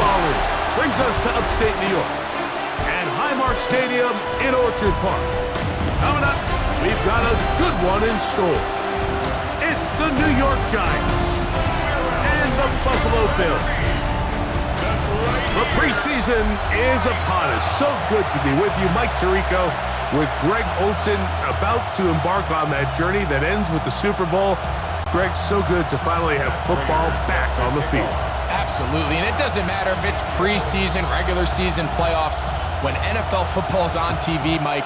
Football League brings us to upstate New York and Highmark Stadium in Orchard Park. Coming up, we've got a good one in store. It's the New York Giants and the Buffalo Bills. The preseason is upon us. So good to be with you. Mike Tirico with Greg Olson, about to embark on that journey that ends with the Super Bowl. Greg, so good to finally have football back on the field. Absolutely, and it doesn't matter if it's preseason, regular season, playoffs. When NFL football's on TV, Mike,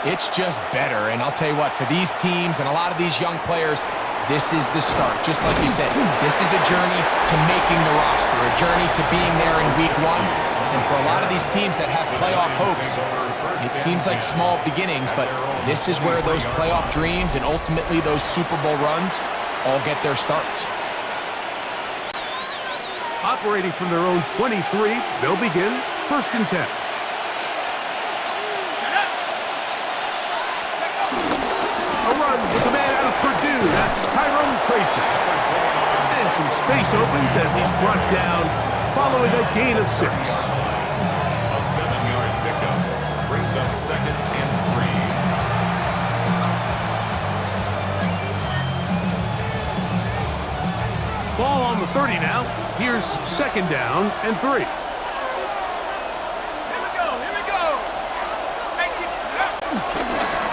it's just better. And I'll tell you what, for these teams and a lot of these young players, this is the start. Just like you said, this is a journey to making the roster, a journey to being there in week one. And for a lot of these teams that have playoff hopes, it seems like small beginnings, but this is where those playoff dreams and ultimately those Super Bowl runs all get their starts. Operating from their own 23, they'll begin 1st and 10. A run with the man out of Purdue. That's Tyrone Tracy. And some space opens as he's brought down following a gain of 6. A 7-yard pickup brings up 2nd and 3. Ball on the 30 now. Here's 2nd down and 3.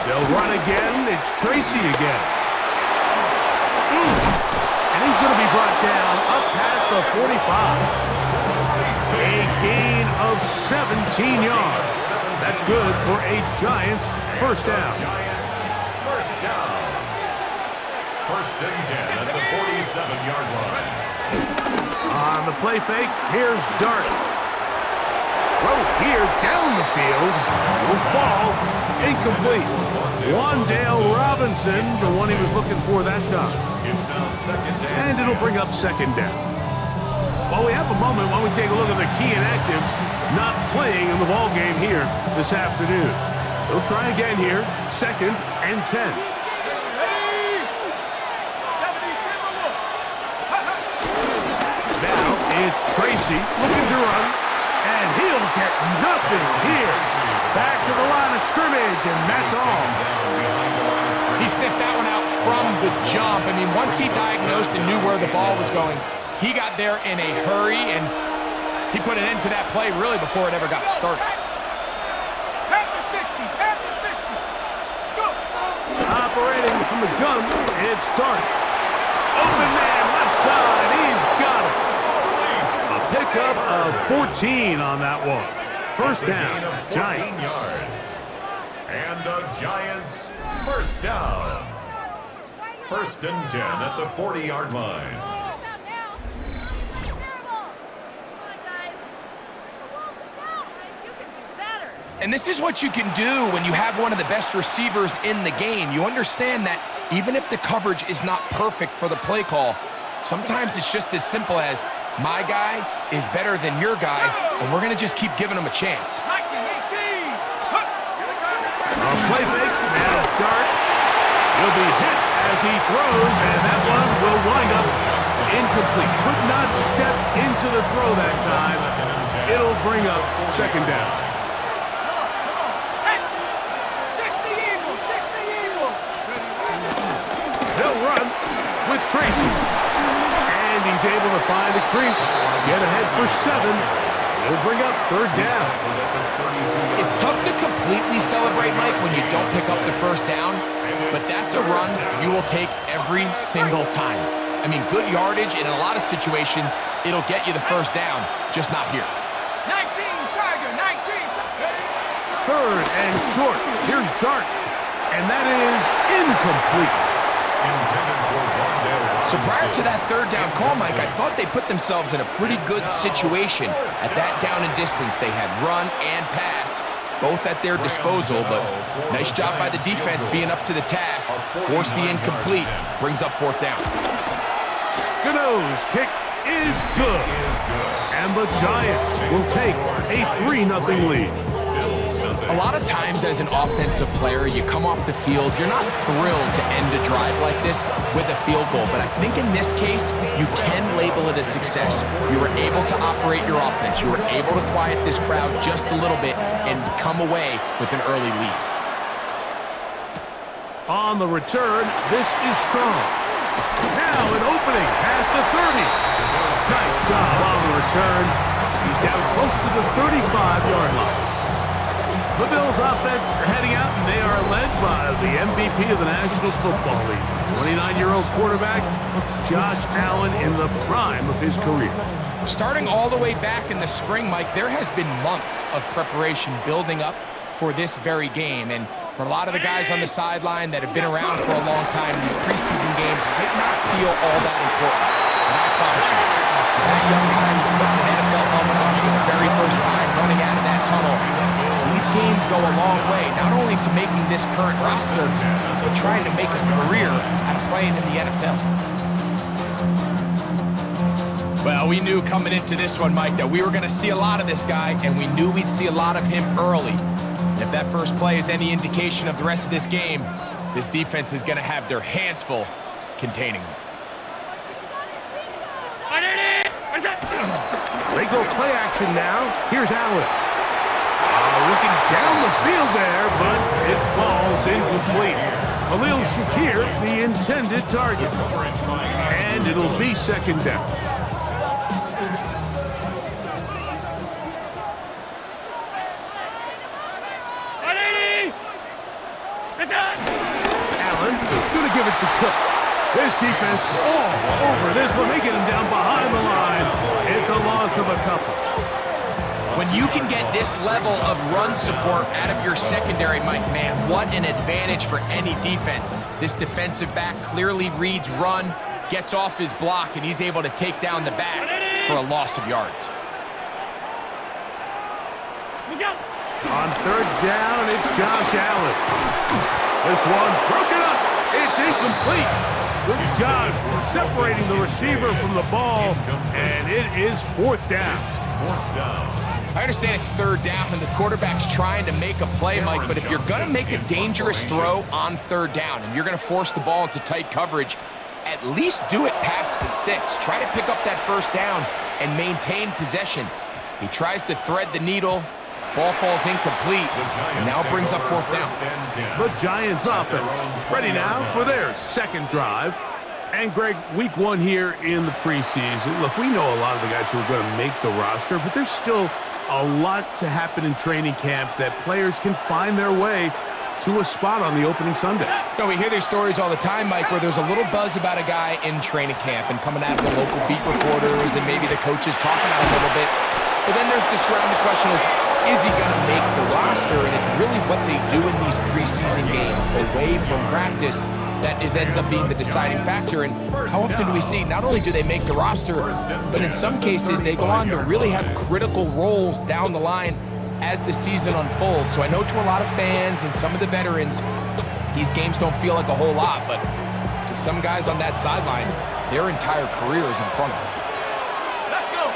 They'll run again. It's Tracy again. And he's going to be brought down up past the 45. A gain of 17 yards. That's good for a Giants first down. First down. 1st and 10 at the 47-yard line. On the play fake, here's Dart. Throw here down the field. Will fall. Incomplete. Wandale Robinson, the one he was looking for that time. It's now 2nd down. And it'll bring up 2nd down. Well, we have a moment while we take a look at the key inactives not playing in the ball game here this afternoon. They'll try again here, 2nd and 10. Now it's Tracy looking to run, and he'll get nothing here. Back to the line of scrimmage, and that's all. He sniffed that one out from the jump. I mean, once he diagnosed and knew where the ball was going, he got there in a hurry, and he put an end to that play really before it ever got started. Operating from the gun, it's Dart. Open man, left side, he's got it. A pickup of 14 on that one. First down, Giants. Yards. And the Giants first down. 1st and 10 at the 40-yard line. And this is what you can do when you have one of the best receivers in the game. You understand that even if the coverage is not perfect for the play call, sometimes it's just as simple as, my guy is better than your guy, and we're going to just keep giving him a chance. A play fake, and Dart will be hit as he throws, and that one will wind up incomplete. Could not step into the throw that time. It'll bring up 2nd down. They'll run with Tracy. And he's able to find a crease, get ahead for 7. He'll bring up 3rd down. It's tough to completely celebrate, Mike, when you don't pick up the first down, but that's a run you will take every single time. I mean, good yardage, and in a lot of situations, it'll get you the first down, just not here. 3rd and short. Here's Dart. And that is incomplete. So prior to that 3rd down call, Mike, I thought they put themselves in a pretty good situation. At that down and distance, they had run and pass, both at their disposal, but nice job by the defense being up to the task. Force the incomplete, brings up 4th down. Gano's kick is good. And the Giants will take a 3-0 lead. A lot of times as an offensive player, you come off the field, you're not thrilled to end a drive like this with a field goal. But I think in this case, you can label it a success. You were able to operate your offense. You were able to quiet this crowd just a little bit and come away with an early lead. On the return, this is strong. Now an opening past the 30. Nice job on the return. He's down close to the 35-yard line. The Bills offense heading out, and they are led by the MVP of the National Football League, 29-year-old quarterback Josh Allen in the prime of his career. Starting all the way back in the spring, Mike, there has been months of preparation building up for this very game. And for a lot of the guys on the sideline that have been around for a long time, these preseason games might not feel all that important. But I promise you, that young guy who's putting an NFL helmet on for the very first time, running out of that tunnel, these games go a long way, not only to making this current roster, but trying to make a career out of playing in the NFL. Well, we knew coming into this one, Mike, that we were going to see a lot of this guy, and we knew we'd see a lot of him early. And if that first play is any indication of the rest of this game, this defense is going to have their hands full containing him. They go play action now. Here's Allen. Looking down the field there, but it falls incomplete. Khalil Shakir, the intended target. And it'll be second down. Allen going to give it to Cook. This defense all over this one. They get him down behind the line. It's a loss of a couple. When you can get this level of run support out of your secondary, Mike, man, what an advantage for any defense. This defensive back clearly reads run, gets off his block, and he's able to take down the back for a loss of yards. On third down, it's Josh Allen. This one broken up. It's incomplete. Good job separating the receiver from the ball, and it is fourth down. I understand it's third down and the quarterback's trying to make a play, Mike, but if you're going to make a dangerous throw on third down and you're going to force the ball into tight coverage, at least do it past the sticks. Try to pick up that first down and maintain possession. He tries to thread the needle. Ball falls incomplete, and now brings up fourth down. The Giants offense ready now for their second drive. And, Greg, week one here in the preseason. Look, we know a lot of the guys who are going to make the roster, but there's still a lot to happen in training camp that players can find their way to a spot on the opening Sunday. No, we hear these stories all the time, Mike, where there's a little buzz about a guy in training camp and coming out of the local beat reporters and maybe the coaches talking about it a little bit. But then there's the surrounding question is he going to make the roster? And it's really what they do in these preseason games away from practice that ends up being the deciding factor. And how often do we see not only do they make the roster, but in some cases they go on to really have critical roles down the line as the season unfolds. So I know to a lot of fans and some of the veterans, these games don't feel like a whole lot, but to some guys on that sideline, their entire career is in front of them. Let's go.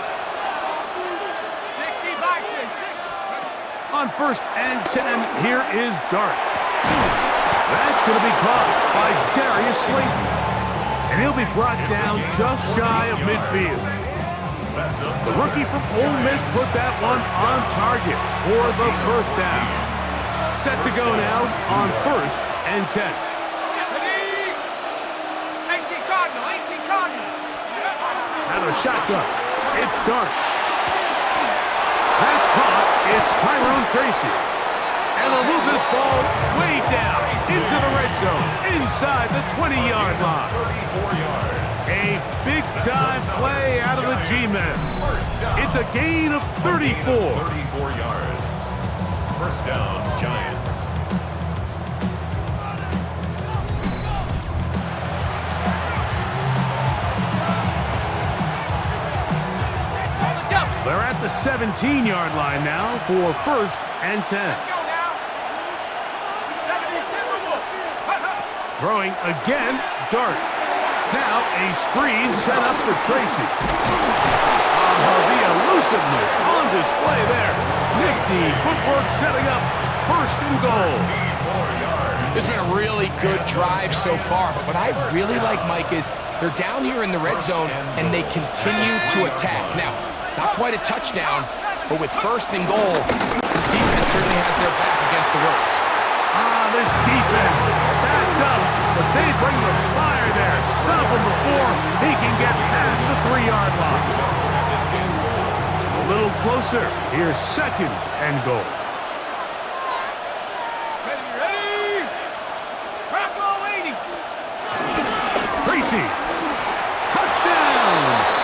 60 Bison, 60. On first and 10, here is Dart. That's going to be caught by Darius Slayton. And he'll be brought down just shy of midfield. The rookie from Ole Miss put that one on target for the first down. Set to go now on first and 10. 18 Cardinal, 18 Cardinal. Out of shotgun, it's Dart. That's caught. It's Tyrone Tracy. And they'll move this ball way down into the red zone, inside the 20-yard line. A big-time play out of the G-men. It's a gain of 34. 34 yards. First down, Giants. They're at the 17-yard line now for first and 10. Let's go now. 17 Throwing again, Dart. Now a screen set up for Tracy. The elusiveness on display there. Nifty footwork setting up first and goal. This has been a really good drive so far, but what I really like, Mike, is they're down here in the red zone, and they continue to attack. Now, not quite a touchdown, but with first and goal, this defense certainly has their back against the ropes. This defense backed up, but they bring the fire there. Stop him before he can get past the 3-yard line. A little closer. Here's second and goal. Ready? Bravo 80. Preseason. Touchdown!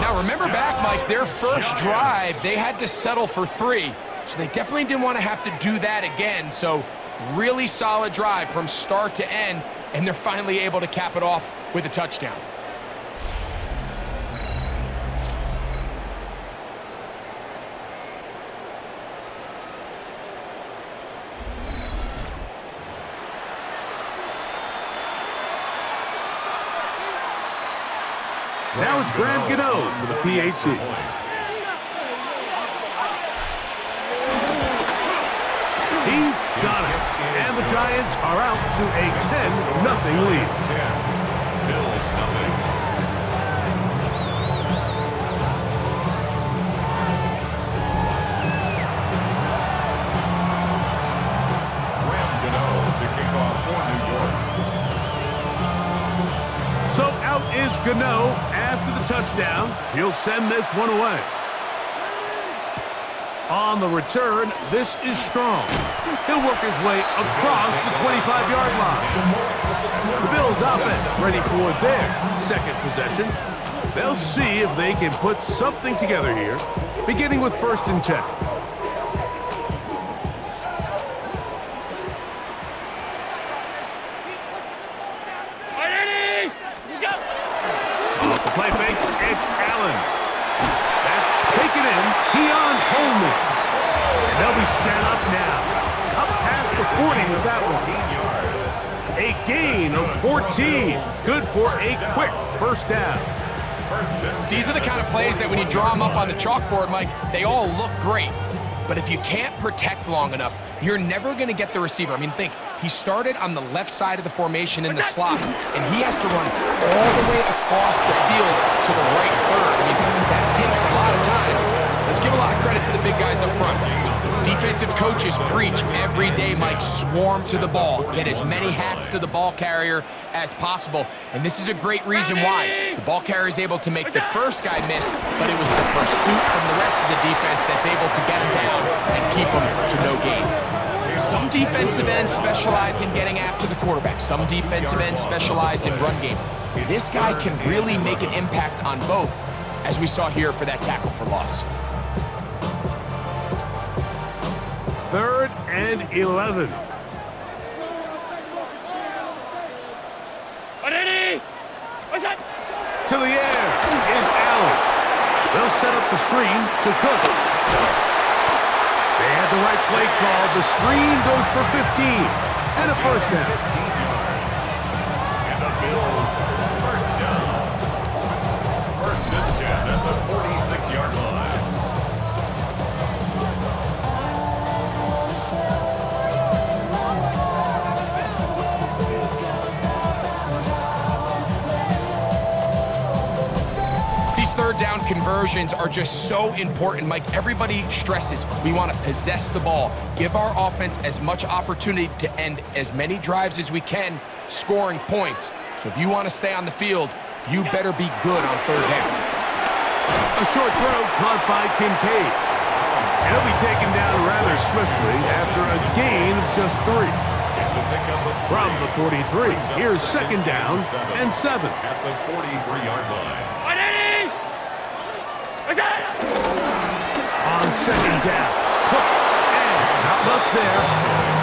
Now, remember back, Mike, their first drive, they had to settle for 3. So they definitely didn't want to have to do that again. So really solid drive from start to end, and they're finally able to cap it off with a touchdown. Now it's Graham Gano for the PAT. He's got it. And the Giants are out to a 10-0 lead. Bills nothing. Graham Gano to kick off for New York. So out is Gano after the touchdown. He'll send this one away. On the return, this is Strong. He'll work his way across the 25-yard line. The Bills offense ready for their second possession. They'll see if they can put something together here, beginning with first and 10. Off the play fake, it's Allen. That's taken in. Keon Coleman. And they'll be set up now. Up past the 40 with that one. A gain of 14. Good for a quick first down. These are the kind of plays that when you draw them up on the chalkboard, Mike, they all look great. But if you can't protect long enough, you're never going to get the receiver. I mean, think, he started on the left side of the formation in the slot, and he has to run all the way across the field to the right third. I mean, that takes a lot of time. Let's give a lot of credit to the big guys up front. Defensive coaches preach every day, Mike, swarm to the ball. Get as many hats to the ball carrier as possible. And this is a great reason why. The ball carrier is able to make the first guy miss, but it was the pursuit from the rest of the defense that's able to get him down and keep him to no gain. Some defensive ends specialize in getting after the quarterback. Some defensive ends specialize in run game. This guy can really make an impact on both, as we saw here for that tackle for loss. 3rd and 11. To the air is Allen. They'll set up the screen to Cook. They had the right play call. The screen goes for 15 and a first down. And the Bills first down. First and 10 at the 46-yard line. Third down conversions are just so important, Mike. Everybody stresses we want to possess the ball, give our offense as much opportunity to end as many drives as we can, scoring points. So if you want to stay on the field, you better be good on third down. A short throw caught by Kincaid. And he'll be taken down rather swiftly after a gain of just 3. From the 43, here's second down and 7. At the 43-yard line. On second down, Cook, and not much there.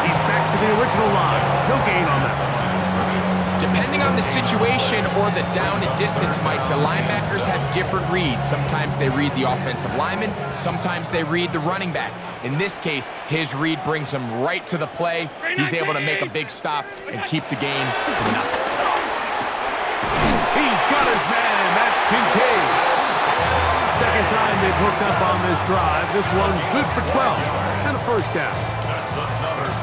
He's back to the original line. No gain on that. Depending on the situation or the down and distance, Mike, the linebackers have different reads. Sometimes they read the offensive lineman, sometimes they read the running back. In this case, his read brings him right to the play. He's able to make a big stop and keep the game to nothing. He's got his man. That's Kincaid. Second time they've hooked up on this drive. This one good for 12 and a first down.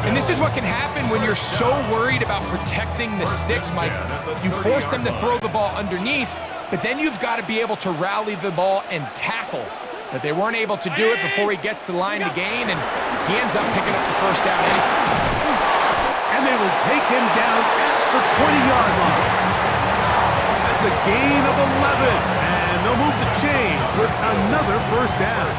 And this is what can happen when you're so worried about protecting the sticks, Mike. You force them to throw the ball underneath, but then you've got to be able to rally the ball and tackle. But they weren't able to do it before he gets to the line to gain, and he ends up picking up the first down. And they will take him down at the 20-yard line. That's a gain of 11, and they'll move the chains with another first down.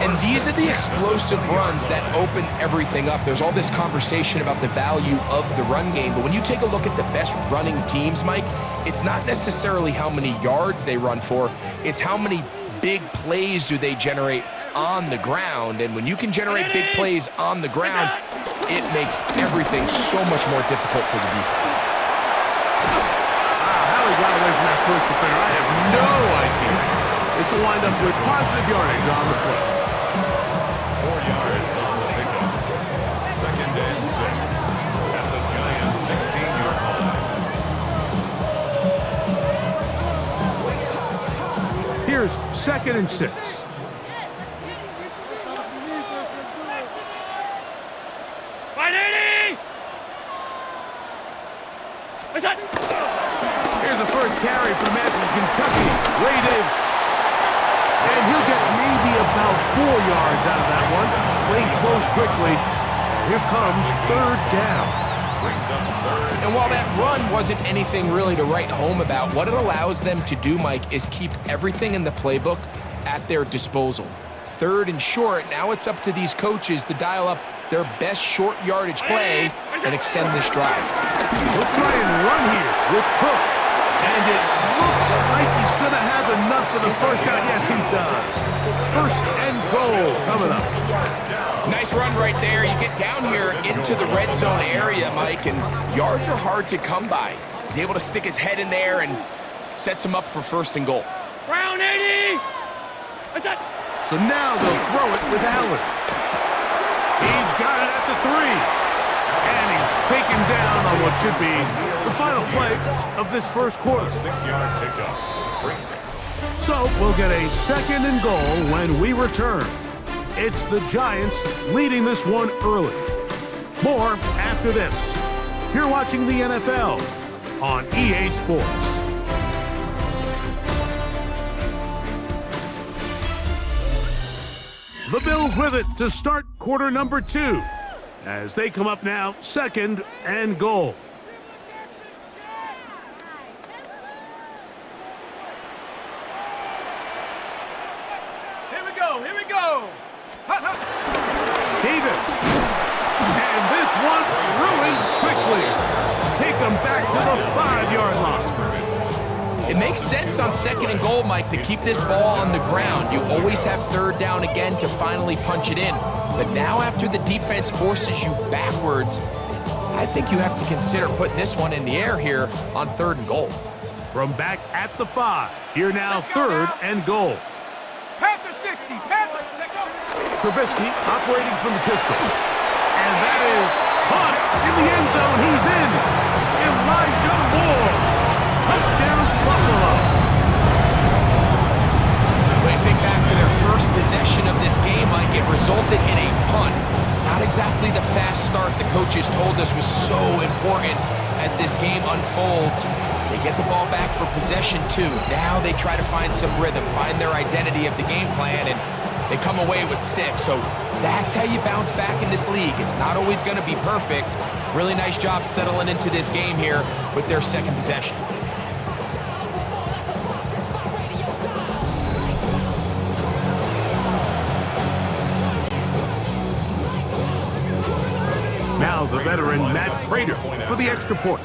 And these are the explosive runs that open everything up. There's all this conversation about the value of the run game, but when you take a look at the best running teams, Mike, it's not necessarily how many yards they run for, it's how many big plays do they generate on the ground. And when you can generate big plays on the ground, it makes everything so much more difficult for the defense. How he got away from that first defender, I have no idea. This will wind up with positive yardage on the play. 4 yards on the pickup. Second and 6 at the Giants' 16-yard line. Here's second and 6. Here's a first carry for the man from Kentucky, Ray Davis. And he'll get maybe about 4 yards out of that one. Playing close quickly. Here comes third down. And while that run wasn't anything really to write home about, what it allows them to do, Mike, is keep everything in the playbook at their disposal. Third and short, now it's up to these coaches to dial up their best short yardage play and extend this drive. We'll try and run here with Cook. And it looks like he's going to have enough for the first down. Yes, he does. First and goal coming up. Nice run right there. You get down here into the red zone area, Mike, and yards are hard to come by. He's able to stick his head in there and sets him up for first and goal. Brown 80! What's that? So now they'll throw it with Allen. He's got it at the 3. And he's taken down on what should be the final play of this first quarter. 6-yard pickup. So we'll get a second and goal when we return. It's the Giants leading this one early. More after this. You're watching the NFL on EA Sports. The Bills with it to start quarter number 2. As they come up now, second and goal. Here we go, here we go! Hot, hot. Davis. And this one ruined quickly. Take them back to the 5-yard line. It makes sense on second and goal, Mike, to keep this ball on the ground. You always have third down again to finally punch it in. But now after the defense forces you backwards, I think you have to consider putting this one in the air here on third and goal. From back at the 5, here now third and goal. Panther 60, Panther, take over. Trubisky operating from the pistol. And that is caught in the end zone. He's in. Elijah Moore. Touchdown, Buffalo. When you think back to their first possession of this game, Mike, it resulted in a punt. Not exactly the fast start the coaches told us was so important as this game unfolds. They get the ball back for possession 2. Now they try to find some rhythm, find their identity of the game plan, and they come away with 6. So that's how you bounce back in this league. It's not always going to be perfect. Really nice job settling into this game here with their second possession. Now the veteran Matt Prater for the extra point.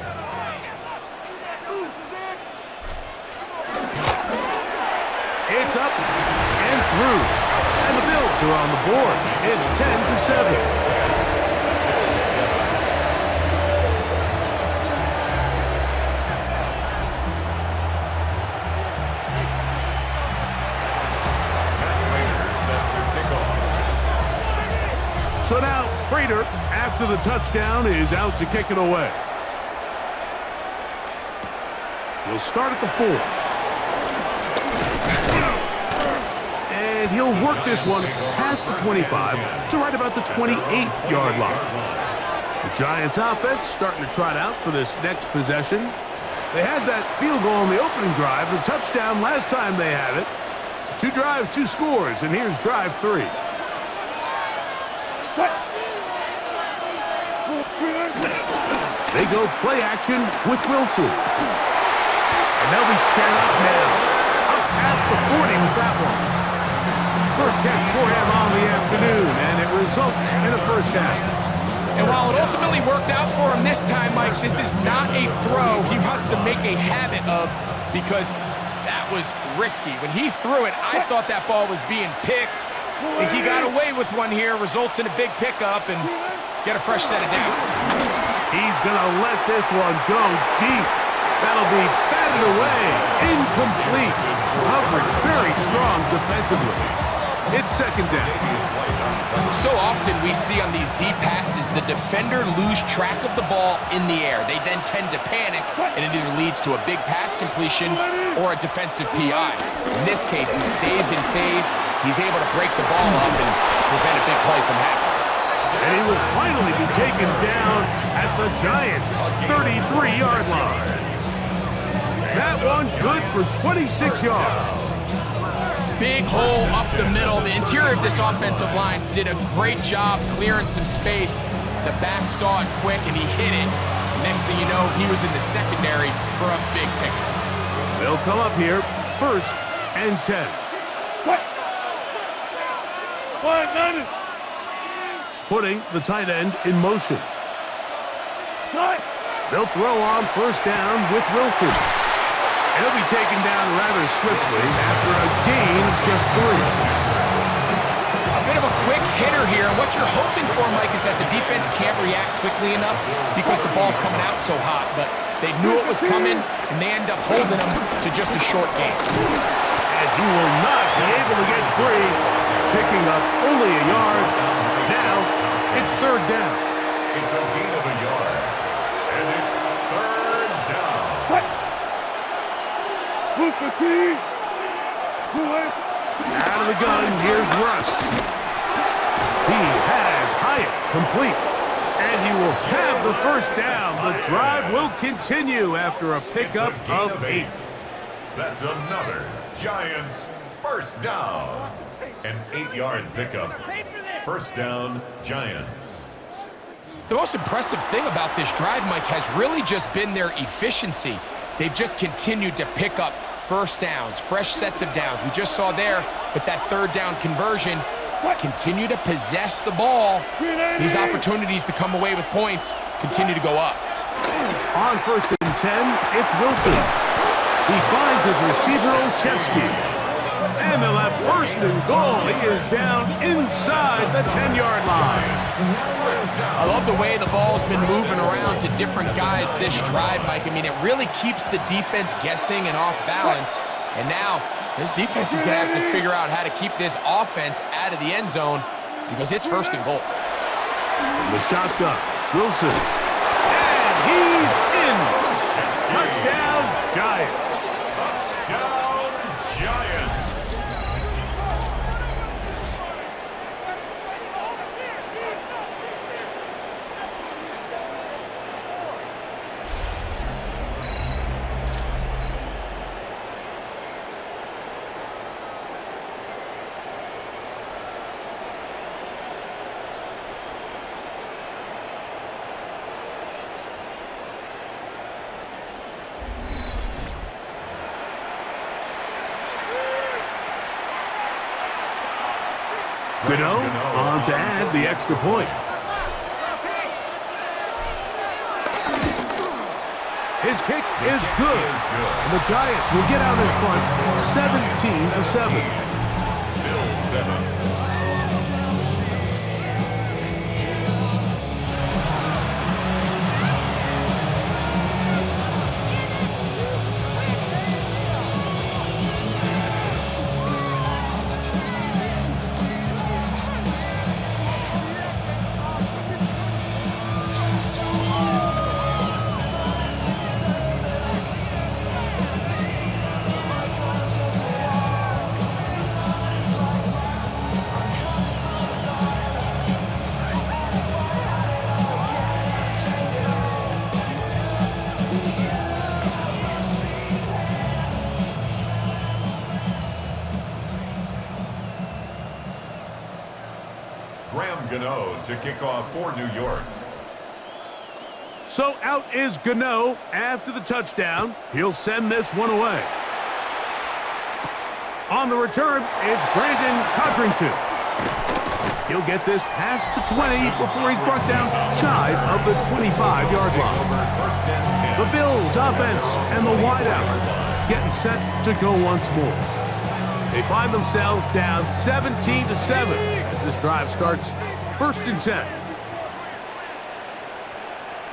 It's up and through. And the Bills are on the board. It's 10-7. So now Prater, after the touchdown, is out to kick it away. He'll start at the 4. And he'll work this one past the 25 to right about the 28-yard line. The Giants offense starting to trot out for this next possession. They had that field goal on the opening drive, the touchdown last time they had it. 2 drives, 2 scores, and here's drive 3. They go play action with Wilson. And they'll be set up now. Up past the 40 with that one. First catch for him on the afternoon, and it results in a first down. And while it ultimately worked out for him this time, Mike, this is not a throw he wants to make a habit of, because that was risky. When he threw it, I thought that ball was being picked. I think he got away with one here, results in a big pickup, and get a fresh set of downs. He's going to let this one go deep. That'll be batted away. Incomplete. Coverage very strong defensively. It's second down. So often we see on these deep passes, the defender lose track of the ball in the air. They then tend to panic, and it either leads to a big pass completion or a defensive PI. In this case, he stays in phase. He's able to break the ball up and prevent a big play from happening. And he will finally be taken down at the Giants' 33-yard line. That one good for 26 yards. Big hole up the middle. The interior of this offensive line did a great job clearing some space. The back saw it quick, and he hit it. Next thing you know, he was in the secondary for a big pickup. They'll come up here, 1st and 10. Putting the tight end in motion. They'll throw on 1st down with Wilson. He'll be taken down rather swiftly after a gain of just 3. A bit of a quick hitter here. What you're hoping for, Mike, is that the defense can't react quickly enough because the ball's coming out so hot. But they knew it was coming, and they end up holding him to just a short gain. And he will not be able to get free, picking up only a yard. Now it's 3rd down. It's a gain of a yard, and it's 3rd down. Out of the gun, here's Russ. He has Hyatt complete, and he will have the 1st down. The drive will continue after a pickup of 8. That's another Giants 1st down. An 8-yard pickup. 1st down, Giants. The most impressive thing about this drive, Mike, has really just been their efficiency. They've just continued to pick up 1st downs, fresh sets of downs. We just saw there with that 3rd down conversion, continue to possess the ball. These opportunities to come away with points continue to go up. On 1st and 10, it's Wilson. He finds his receiver, Olszewski. And they'll have 1st and goal. He is down inside the 10-yard line. I love the way the ball's been moving around to different guys this drive, Mike. I mean, it really keeps the defense guessing and off balance. And now this defense is going to have to figure out how to keep this offense out of the end zone because it's 1st and goal. From the shotgun, Wilson. And he's in. Touchdown, Giants. Touchdown, Giants. Gano on to add the extra point. His kick is good. And the Giants will get out in front 17-7. Bills 7. Gano to kick off for New York. So out is Gano after the touchdown. He'll send this one away. On the return, it's Brandon Codrington. He'll get this past the 20 before he's brought down shy of the 25-yard line. The Bills offense and the wideout getting set to go once more. They find themselves down 17-7 as this drive starts 1st and 10.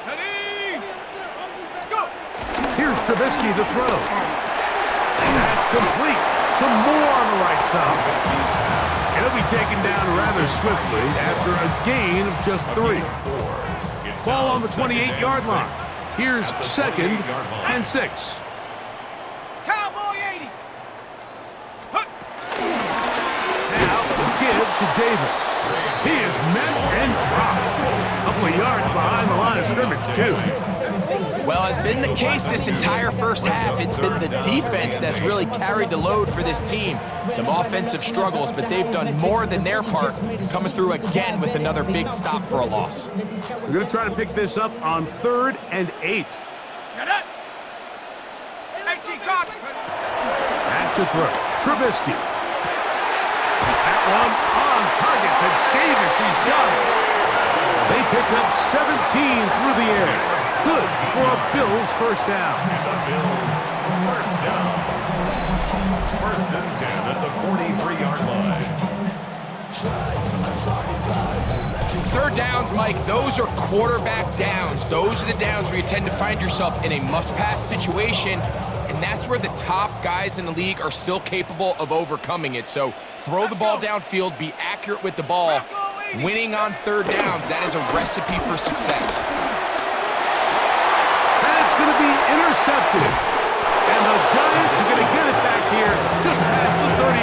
Ready? Let's go. Here's Trubisky the throw. And that's complete. Some more on the right side. It'll be taken down rather swiftly after a gain of just 3. Ball on the 28-yard line. Here's 2nd and 6. Cowboy 80. Now the give to Davis. He is met and dropped. A couple of yards behind the line of scrimmage, too. Well, has been the case this entire first half. It's been the defense that's really carried the load for this team. Some offensive struggles, but they've done more than their part, coming through again with another big stop for a loss. We're going to try to pick this up on 3rd and 8. Shut up. 18 caught. Back to throw. Trubisky. That one on target to Davis. He's got it. They pick up 17 through the air. Good for a Bills first down. And the Bills first down. 1st and 10 at the 43-yard line. 3rd downs, Mike, those are quarterback downs. Those are the downs where you tend to find yourself in a must-pass situation, and that's where the top guys in the league are still capable of overcoming it. So throw the ball downfield, be accurate with the ball. Winning on 3rd downs, that is a recipe for success. That's going to be intercepted. And the Giants are going to get it back here just past the 35.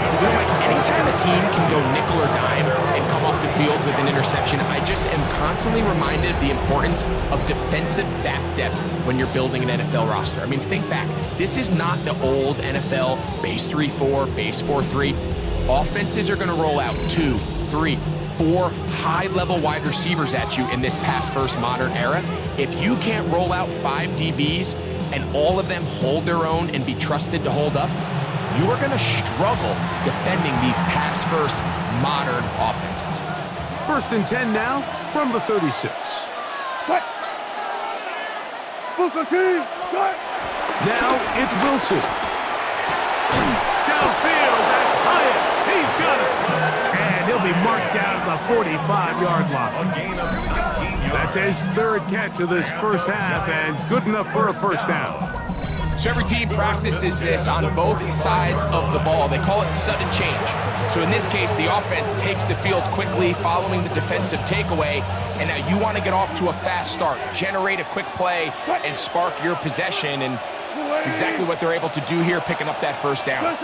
You know, Mike, anytime a team can go nickel or dime and come off the field with an interception, I just am constantly reminded of the importance of defensive back depth when you're building an NFL roster. I mean, think back. This is not the old NFL base 3-4, base 4-3. Offenses are going to roll out 2, 3, 4 high-level wide receivers at you in this pass-first modern era. If you can't roll out 5 DBs and all of them hold their own and be trusted to hold up, you are going to struggle defending these pass-first modern offenses. 1st and 10 now from the 36. Now it's Wilson. Downfield, that's Hyatt. He's got it. And he'll be marked down at the 45-yard line. That's his 3rd catch of this first half and good enough for a first down. So every team practices this on both sides of the ball. They call it sudden change. So in this case, the offense takes the field quickly following the defensive takeaway, and now you want to get off to a fast start, generate a quick play, and spark your possession, and it's exactly what they're able to do here, picking up that first down.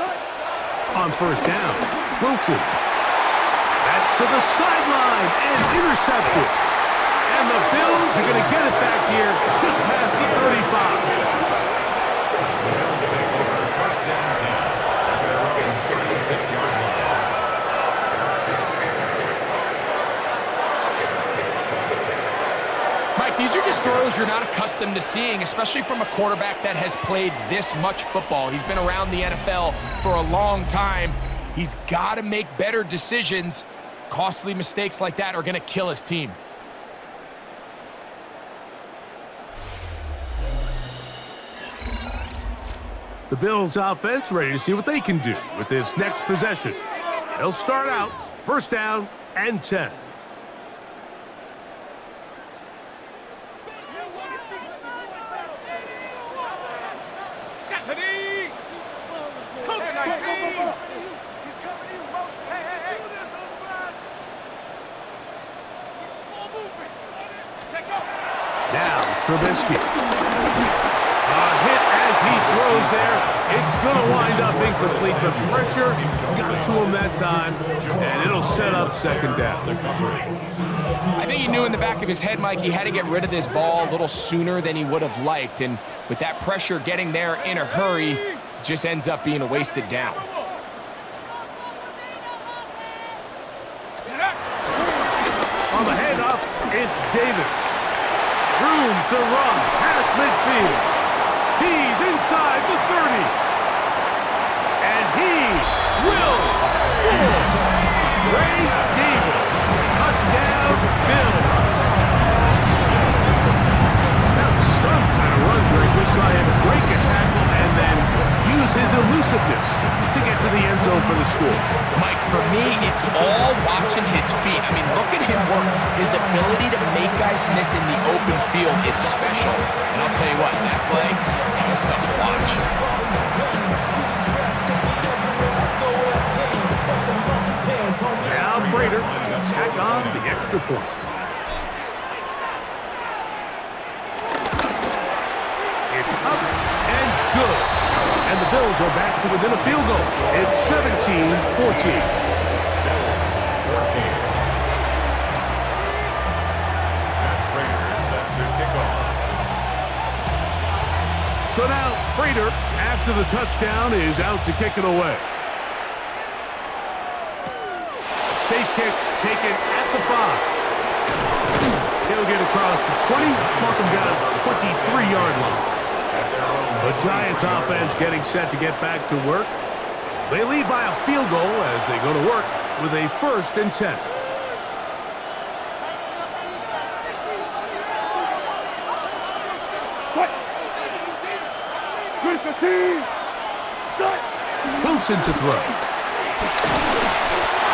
On first down, Wilson. That's to the sideline and intercepted. And the Bills are going to get it back here just past the 35. Bills take over 1st and 10 at their own 36-yard line. Mike, these are just throws you're not accustomed to seeing, especially from a quarterback that has played this much football. He's been around the NFL for a long time. He's got to make better decisions. Costly mistakes like that are going to kill his team. The Bills offense ready to see what they can do with this next possession. They'll start out 1st down and 10. Now Trubisky. A hit as he throws there. It's going to wind up incomplete. The pressure got to him that time, and it'll set up 2nd down. I think he knew in the back of his head, Mike, he had to get rid of this ball a little sooner than he would have liked. And with that pressure getting there in a hurry, it just ends up being a wasted down. Davis. Room to run past midfield. He's inside the 30. And he will score. Ray Davis. Touchdown, Bills. That was some kind of run break. We saw him break a tackle and then use his elusiveness to get to the end zone for the score. Mike, for me, it's all watching his feet. I mean, look at him work. His ability to make guys miss in the open field is special. And I'll tell you what, that play, that was something to watch. Now Prater to tack on the extra point. It's up and good. And the Bills are back to within a field goal. It's 17-14. Bills 14. Matt Prater set to kick off. So now Prater, after the touchdown, is out to kick it away. A safe kick taken at the 5. He'll get across the 20, mark him down at the 23-yard line. The Giants offense getting set to get back to work. They lead by a field goal as they go to work with a 1st and 10. Wilson to throw.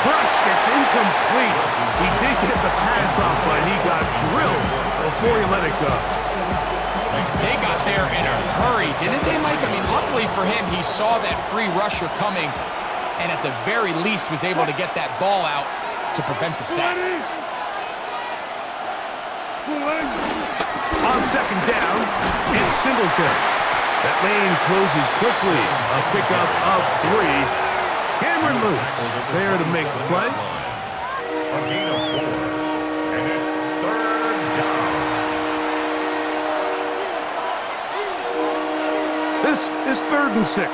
Crush gets incomplete. He did get the pass off, but he got drilled before he let it go. They got there in a hurry, didn't they, Mike? I mean, luckily for him, he saw that free rusher coming and at the very least was able to get that ball out to prevent the sack. On 2nd down, it's Singletary. That lane closes quickly. A pickup of 3. Cameron Lewis there to make the play. A gain of 4. And it's 3rd down. This is 3rd and 6.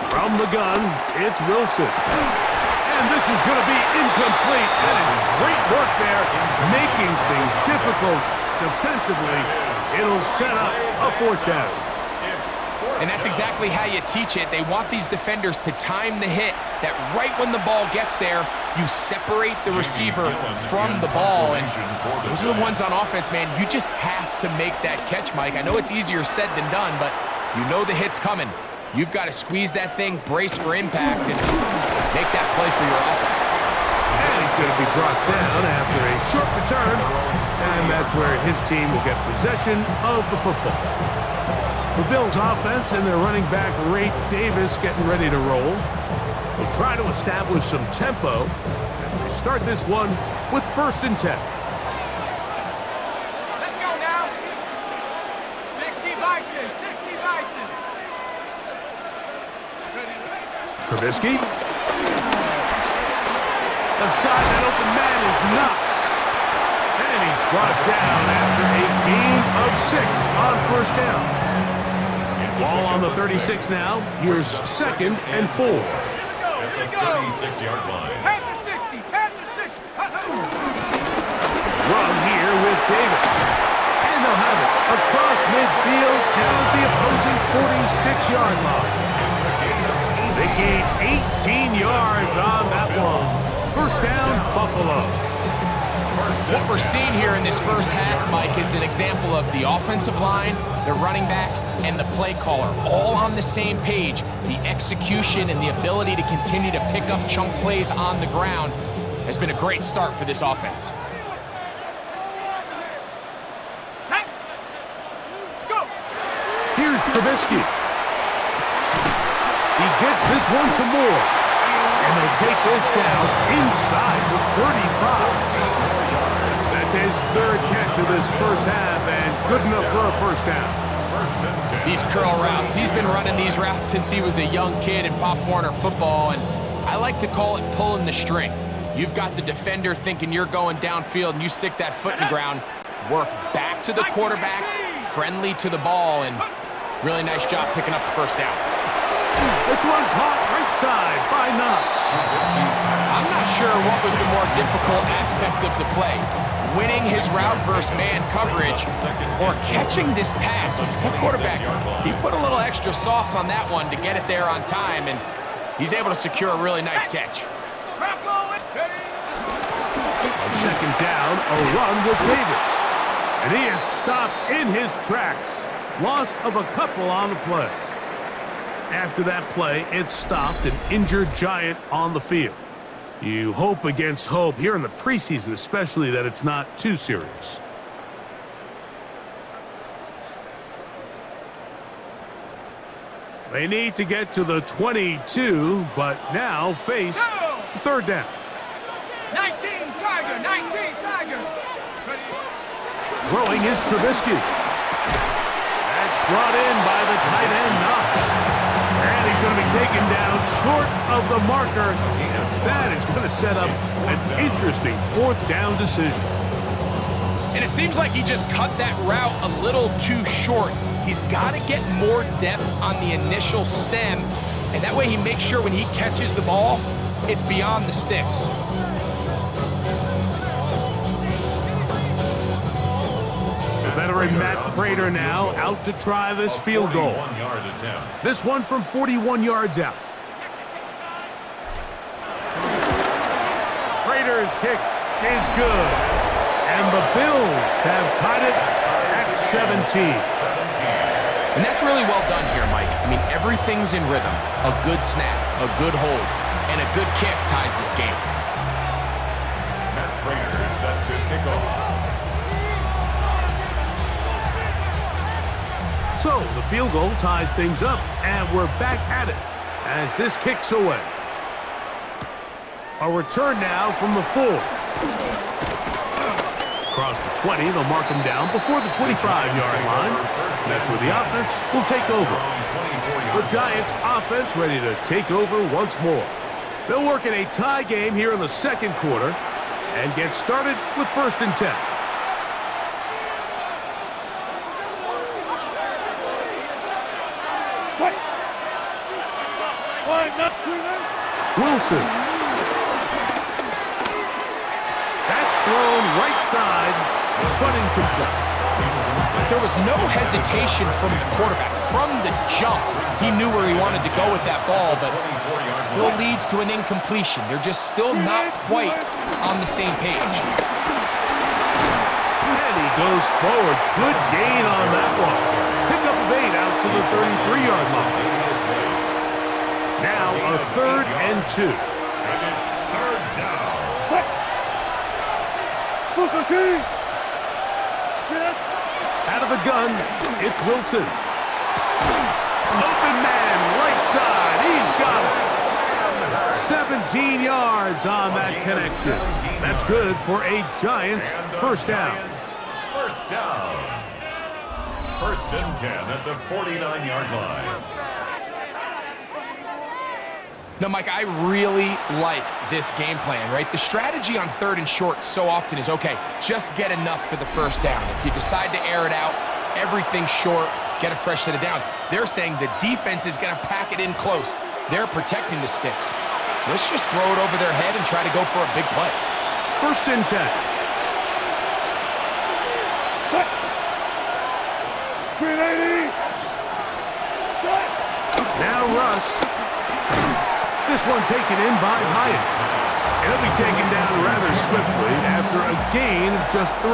From the gun, it's Wilson. And this is going to be incomplete. That is great work there, making things difficult defensively. It'll set up a 4th down. And that's exactly how you teach it. They want these defenders to time the hit, that right when the ball gets there, you separate the receiver from the ball. And those are the ones on offense, man. You just have to make that catch, Mike. I know it's easier said than done, but you know the hit's coming. You've got to squeeze that thing, brace for impact, and make that play for your offense. And he's going to be brought down after a short return, and that's where his team will get possession of the football. The Bills' offense and their running back, Ray Davis, getting ready to roll. They'll try to establish some tempo as they start this one with 1st and 10. Let's go now. 60 Bison, 60 Bison. Trubisky. Left side, that open man is Knox. And he's brought down after a gain of 6 on 1st down. Ball on the 36 now. Here's 2nd and 4. Here we go. 36-yard line. Panther 60, Panther 60. Run here with Davis. And they'll have it across midfield down at the opposing 46-yard line. They gained 18 yards on that one. 1st down, Buffalo. What we're seeing here in this first half, Mike, is an example of the offensive line, the running back, and the play caller all on the same page. The execution and the ability to continue to pick up chunk plays on the ground has been a great start for this offense. Check. Let's go. Here's Trubisky. He gets this one to Moore. And they'll take this down inside the 35. That's his 3rd catch of this first half, and good enough for a 1st down. 1st and 10. These curl routes, he's been running these routes since he was a young kid in Pop Warner football, and I like to call it pulling the string. You've got the defender thinking you're going downfield, and you stick that foot in the ground, work back to the quarterback, friendly to the ball, and really nice job picking up the 1st down. This one caught right side by Knox. I'm not sure what was the more difficult aspect of the play, winning his route versus man coverage or catching this pass. Because that quarterback, he put a little extra sauce on that one to get it there on time, and he's able to secure a really nice catch. On second down, a run with Davis. And he is stopped in his tracks. Loss of a couple on the play. After that play, it stopped an injured Giant on the field. You hope against hope here in the preseason, especially, that it's not too serious. They need to get to the 22, but now face third down. 19 Tiger, 19 Tiger. Throwing is Trubisky. That's brought in by the tight end, Knox. And he's going to be taken down short of the marker. And that is going to set up an interesting fourth down decision. And it seems like he just cut that route a little too short. He's got to get more depth on the initial stem. And that way he makes sure when he catches the ball, it's beyond the sticks. Veteran Matt Prater now out to try this field goal. This one from 41 yards out. Prater's kick is good. And the Bills have tied it at 17. And that's really well done here, Mike. I mean, everything's in rhythm. A good snap, a good hold, and a good kick ties this game. Matt Prater set to kick off. So the field goal ties things up, and we're back at it as this kicks away. A return now from the 4. Across the 20, they'll mark him down before the 25-yard line. That's where the offense will take over. The Giants' offense ready to take over once more. They'll work in a tie game here in the second quarter and get started with 1st and 10. Wilson. That's thrown right side, but incomplete. There was no hesitation from the quarterback. From the jump, he knew where he wanted to go with that ball, but it still leads to an incompletion. They're just still not quite on the same page. And he goes forward. Good gain on that one. Pickup of 8 out to the 33-yard line. Now a 3rd and 2. And it's third down. Out of the gun, it's Wilson. Open man, right side. He's got it. 17 yards on that connection. That's good for a Giants first down. First down. 1st and 10 at the 49-yard line. Now, Mike, I really like this game plan, right? The strategy on 3rd and short so often is, okay, just get enough for the first down. If you decide to air it out, everything's short, get a fresh set of downs. They're saying the defense is going to pack it in close. They're protecting the sticks. So let's just throw it over their head and try to go for a big play. 1st and 10. Now Russ. This one taken in by Hyatt. He'll be taken down rather swiftly after a gain of just 3.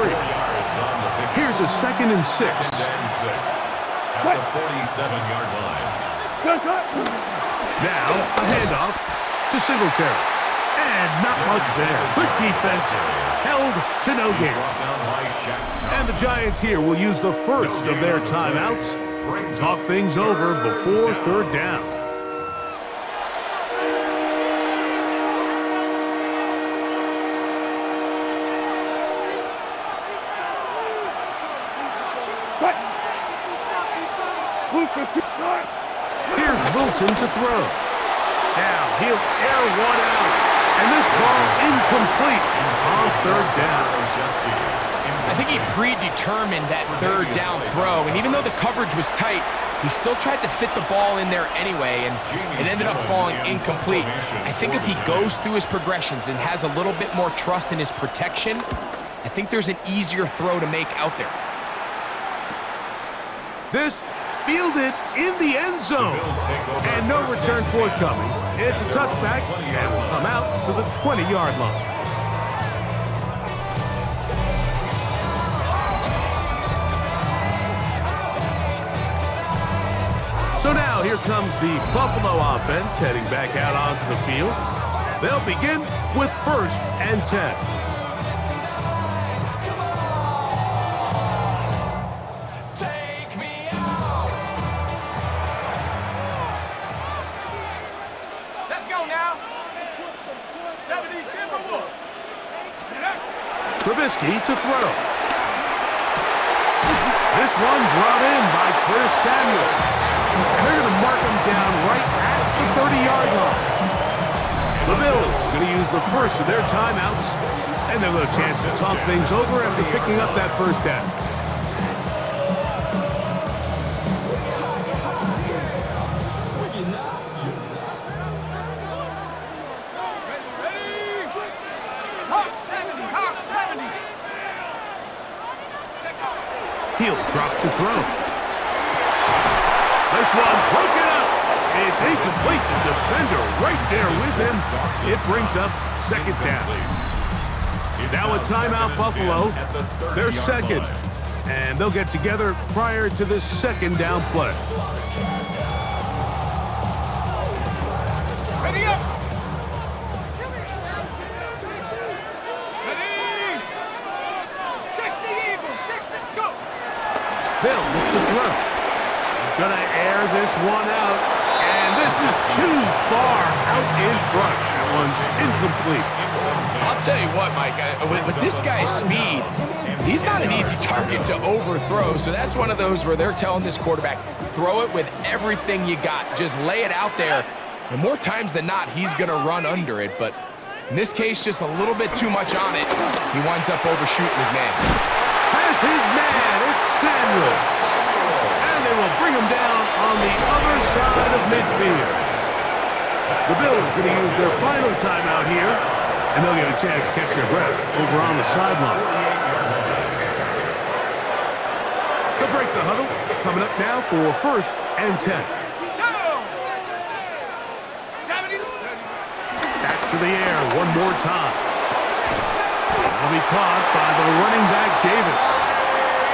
Here's a 2nd and 6. At the 47-yard line. Now a handoff to Singletary. And not much there. Good defense. Held to no gain. And the Giants here will use the first of their timeouts. Talk things over before 3rd down. Here's Wilson to throw. Now he'll air one out. And this ball incomplete on 3rd down. I think he predetermined that 3rd down throw, and even though the coverage was tight, He still tried to fit the ball in there anyway, and it ended up falling incomplete. I think if he goes through his progressions and has a little bit more trust in his protection, I think there's an easier throw to make out there. This fielded in the end zone. And no return forthcoming. It's a touchback and will come out to the 20-yard line. So now here comes the Buffalo offense heading back out onto the field. They'll begin with 1st and 10. Take me out. Let's go now. 70 Timberwolves. Trubisky to throw. This one brought in by Chris Samuels. And they're going to mark him down right at the 30-yard line. The Bills going to use the first of their timeouts, and they'll have a chance to talk things over after picking up that first down. Hawk 70, Hawk 70. He'll drop to throw. This one broken up. It's incomplete. The defender right there with him. It brings up 2nd down. Now a timeout, Buffalo. They're 2nd. And they'll get together prior to this 2nd down play. Ready up. Ready. 60 Eagles, 60, go. They'll look to throw. Gonna air this one out, and this is too far out in front. That one's incomplete. I'll tell you what, Mike, with this guy's speed, he's not an easy target to overthrow, so that's one of those where they're telling this quarterback, throw it with everything you got. Just lay it out there, and more times than not, he's gonna run under it, but in this case, just a little bit too much on it. He winds up overshooting his man. Has his man, it's Samuels. They will bring him down on the other side of midfield. The Bills going to use their final timeout here, and they'll get a chance to catch their breath over on the sideline. They'll break the huddle. Coming up now for 1st and 10. Go. 70. Back to the air one more time. Will be caught by the running back Davis.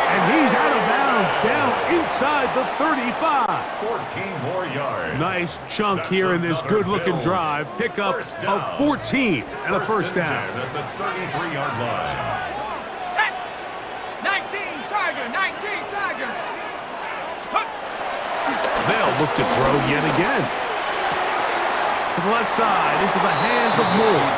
And he's out of bounds, down inside the 35. 14 more yards. Nice chunk here in this good-looking drive. Pickup of 14 and a 1st down. At the 33-yard line. Set. 19 Tiger, 19 Tiger. Hup. They'll look to throw yet again. To the left side, into the hands of Moore.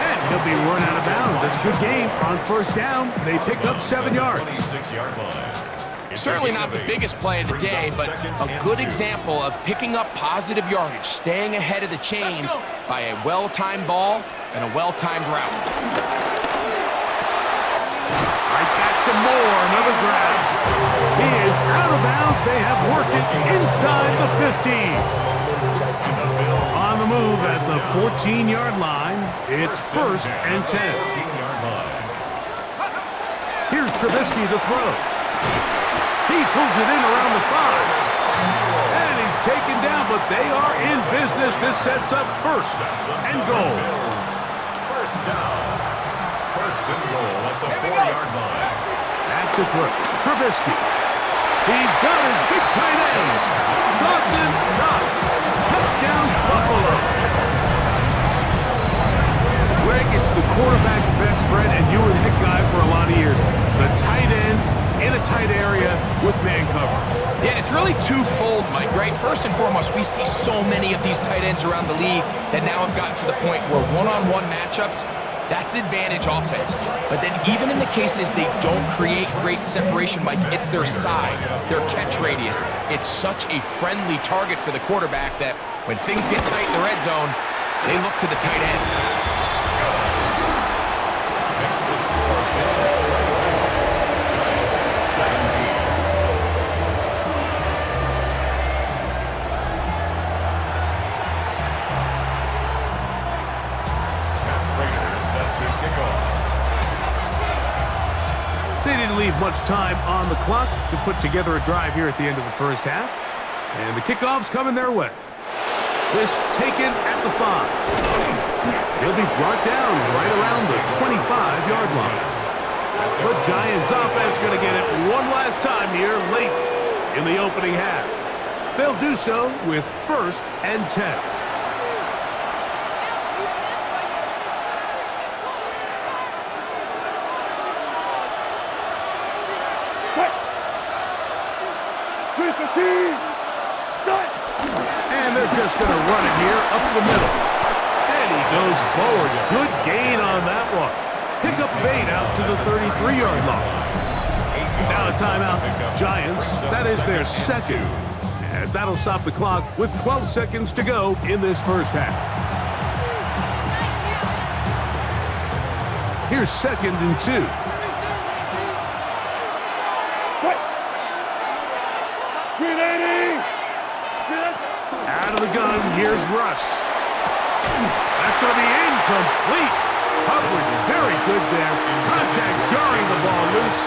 And he'll be run out of bounds. That's a good game. On 1st down, they pick up 7 yards. 26-yard line. Certainly not the biggest play of the day, but a good example of picking up positive yardage, staying ahead of the chains by a well-timed ball and a well-timed route. Right back to Moore, another grab. He is out of bounds. They have worked it inside the 50. On the move at the 14-yard line, it's 1st and 10. Here's Trubisky to throw. He pulls it in around the 5. And he's taken down, but they are in business. This sets up 1st and goal. 1st down. 1st and goal at the 4-yard line. Back to throw. Trubisky. He's got his big tight end. Dawson Knox. Touchdown, Buffalo. Greg, it's the quarterback's best friend, and you were that guy for a lot of years. The tight end in a tight area with man coverage. Yeah, it's really twofold, Mike, right? First and foremost, we see so many of these tight ends around the league that now have gotten to the point where one-on-one matchups, that's advantage offense. But then even in the cases they don't create great separation, Mike, it's their size, their catch radius. It's such a friendly target for the quarterback that when things get tight in the red zone, they look to the tight end. Next to score, Bills 34, Giants 17. leave much time on the clock to put together a drive here at the end of the first half. And the kickoff's coming their way. This taken at the 5. He'll be brought down right around the 25-yard line. The Giants offense going to get it one last time here late in the opening half. They'll do so with 1st and 10. And they're just going to run it here up the middle. And he goes forward. Good gain on that one. Pick up 8 out to the 33-yard line. Now a timeout. Giants, that is their second. As that'll stop the clock with 12 seconds to go in this first half. Here's 2nd and 2. Out of the gun, here's Russ. That's going to be incomplete. Coverage very good there. Contact jarring the ball loose.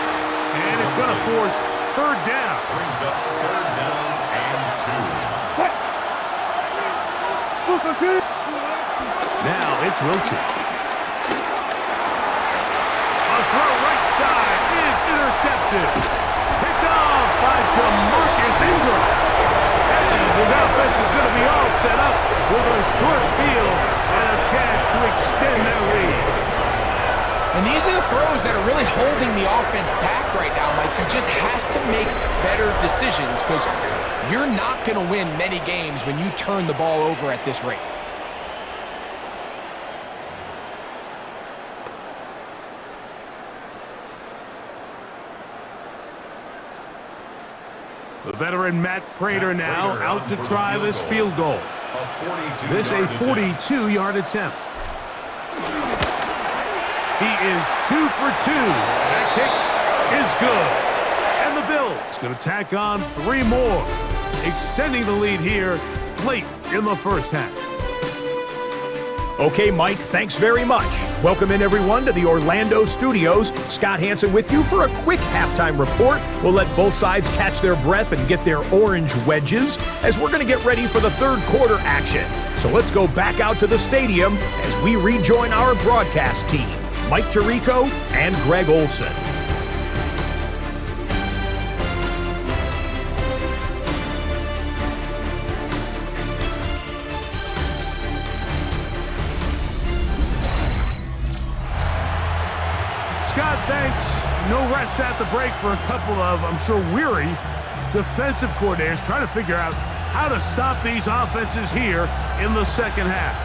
And it's going to force 3rd down. Brings up 3rd down and 2. Now it's Wilson. A throw right side is intercepted. Picked off by Jamarcus Ingram. His offense is going to be all set up with a short field and a chance to extend their lead. And these are the throws that are really holding the offense back right now, Mike. He just has to make better decisions because you're not going to win many games when you turn the ball over at this rate. The veteran Matt Prater now out to try this field goal. This a 42-yard attempt. He is 2 for 2. That kick is good. And the Bills going to tack on 3 more, extending the lead here late in the first half. Okay, Mike, thanks very much. Welcome in, everyone, to the Orlando studios. Scott Hansen with you for a quick halftime report. We'll let both sides catch their breath and get their orange wedges as we're going to get ready for the 3rd quarter action. So let's go back out to the stadium as we rejoin our broadcast team, Mike Tirico and Greg Olson. Scott, thanks. No rest at the break for a couple of, I'm sure, weary defensive coordinators trying to figure out how to stop these offenses here in the second half.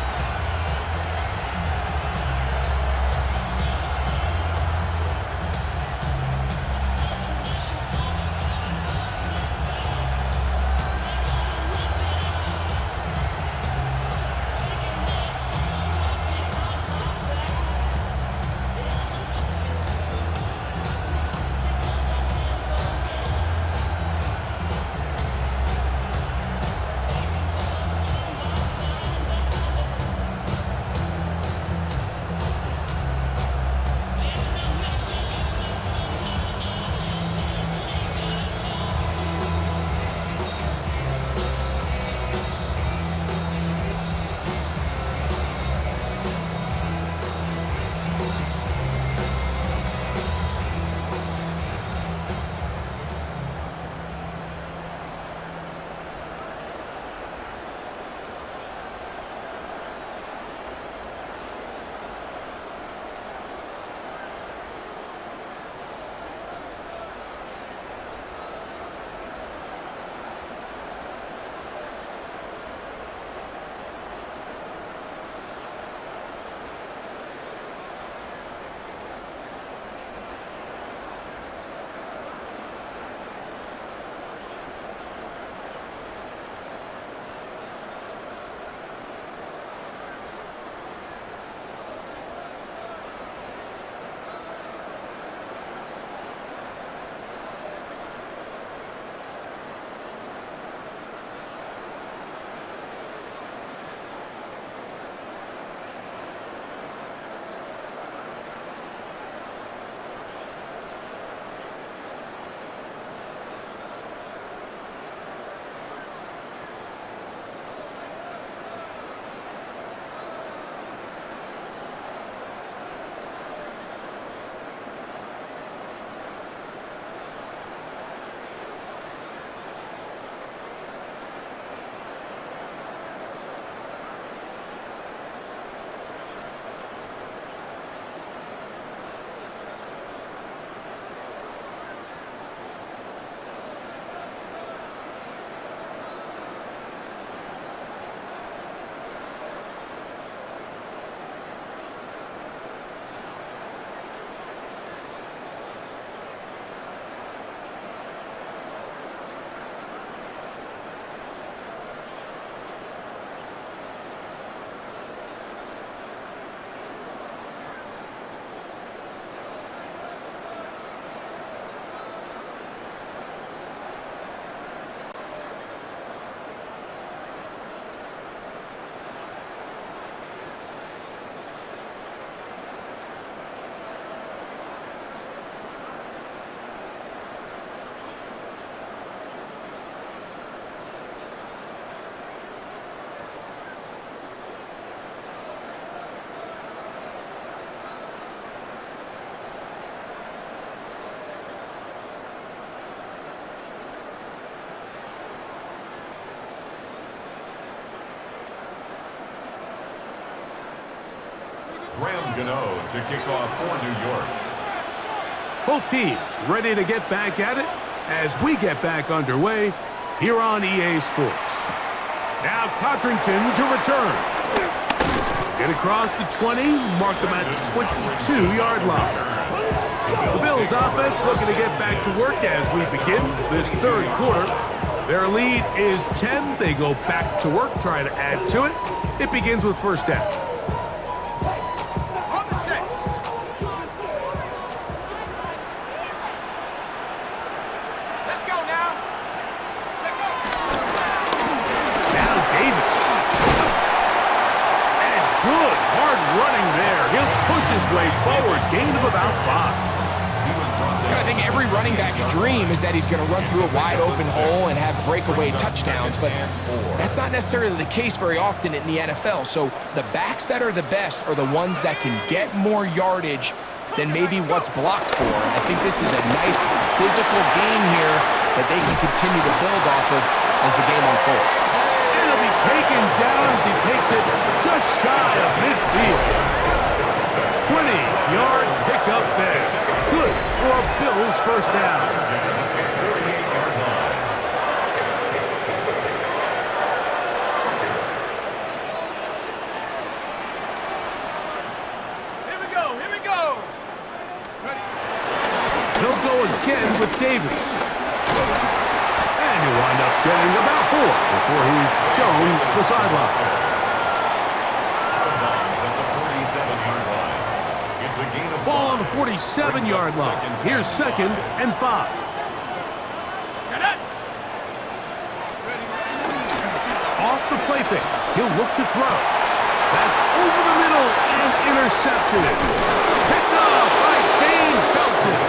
Gano to kick off for New York. Both teams ready to get back at it as we get back underway here on EA Sports. Now Codrington to return. Get across the 20, mark them at the 22-yard line. The Bills offense looking to get back to work as we begin this third quarter. Their lead is 10. They go back to work, trying to add to it. It begins with first down. On the set. Let's go now. Check out. Now Davis. And good, hard running there. He'll push his way forward, gain of about 5. I think every running back's dream is that he's going to run through a wide open hole and have breakaway touchdowns, but that's not necessarily the case very often in the NFL. So the backs that are the best are the ones that can get more yardage than maybe what's blocked for. And I think this is a nice physical game here that they can continue to build off of as the game unfolds. And he'll be taken down as he takes it just shy of midfield. 20-yard pickup there. Good for a Bills first down. 48-yard line. Here we go. Here we go. Ready. He'll go again with Davis. And he'll wind up getting about 4 before he's shown the sideline. Out of bounds at the 47-yard line. It's a gain of Ball on 5. the 47-yard line. Here's second and 5. Shut up. Off the play fake. He'll look to throw. That's over the middle and intercepted. Picked off by Dane Belton.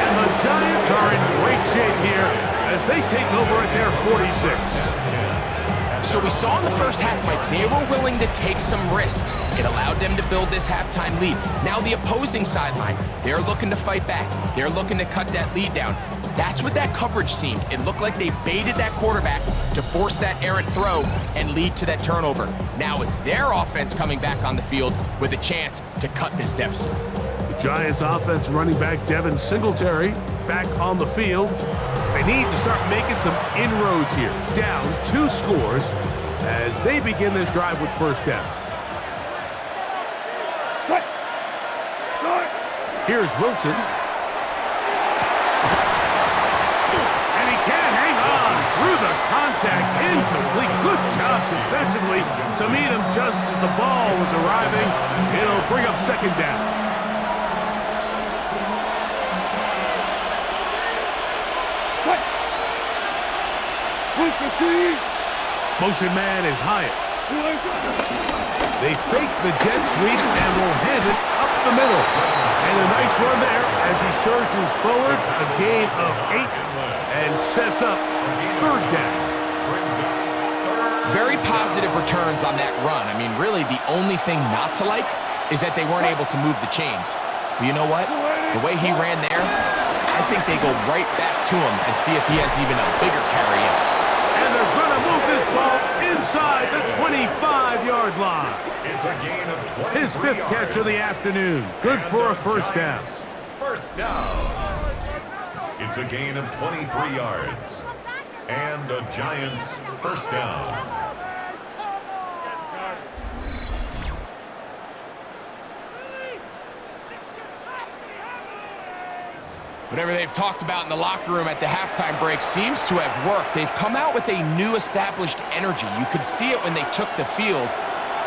And the Giants are in great shape here as they take over at their 46. So we saw in the first half, Mike, they were willing to take some risks. It allowed them to build this halftime lead. Now the opposing sideline, they're looking to fight back. They're looking to cut that lead down. That's what that coverage seemed. It looked like they baited that quarterback to force that errant throw and lead to that turnover. Now it's their offense coming back on the field with a chance to cut this deficit. The Giants offense running back Devin Singletary back on the field. They need to start making some inroads here. Down 2 scores as they begin this drive with first down. Here's Wilson. And he can't hang on through the contact. Incomplete. Good job defensively to meet him just as the ball was arriving. It'll bring up second down. Motion man is Hyatt. They fake the jet sweep and will hand it up the middle. And a nice run there as he surges forward, a gain of 8, and sets up third down. Very positive returns on that run. I mean, really, the only thing not to like is that they weren't able to move the chains. But you know what? The way he ran there, I think they go right back to him and see if he has even a bigger carry in. And they're going to move this ball inside the 25-yard line. It's a gain of 23 His 5th catch of the afternoon. Good for a first down. First down. It's a gain of 23 yards. And a Giants first down. Whatever they've talked about in the locker room at the halftime break seems to have worked. They've come out with a new established energy. You could see it when they took the field.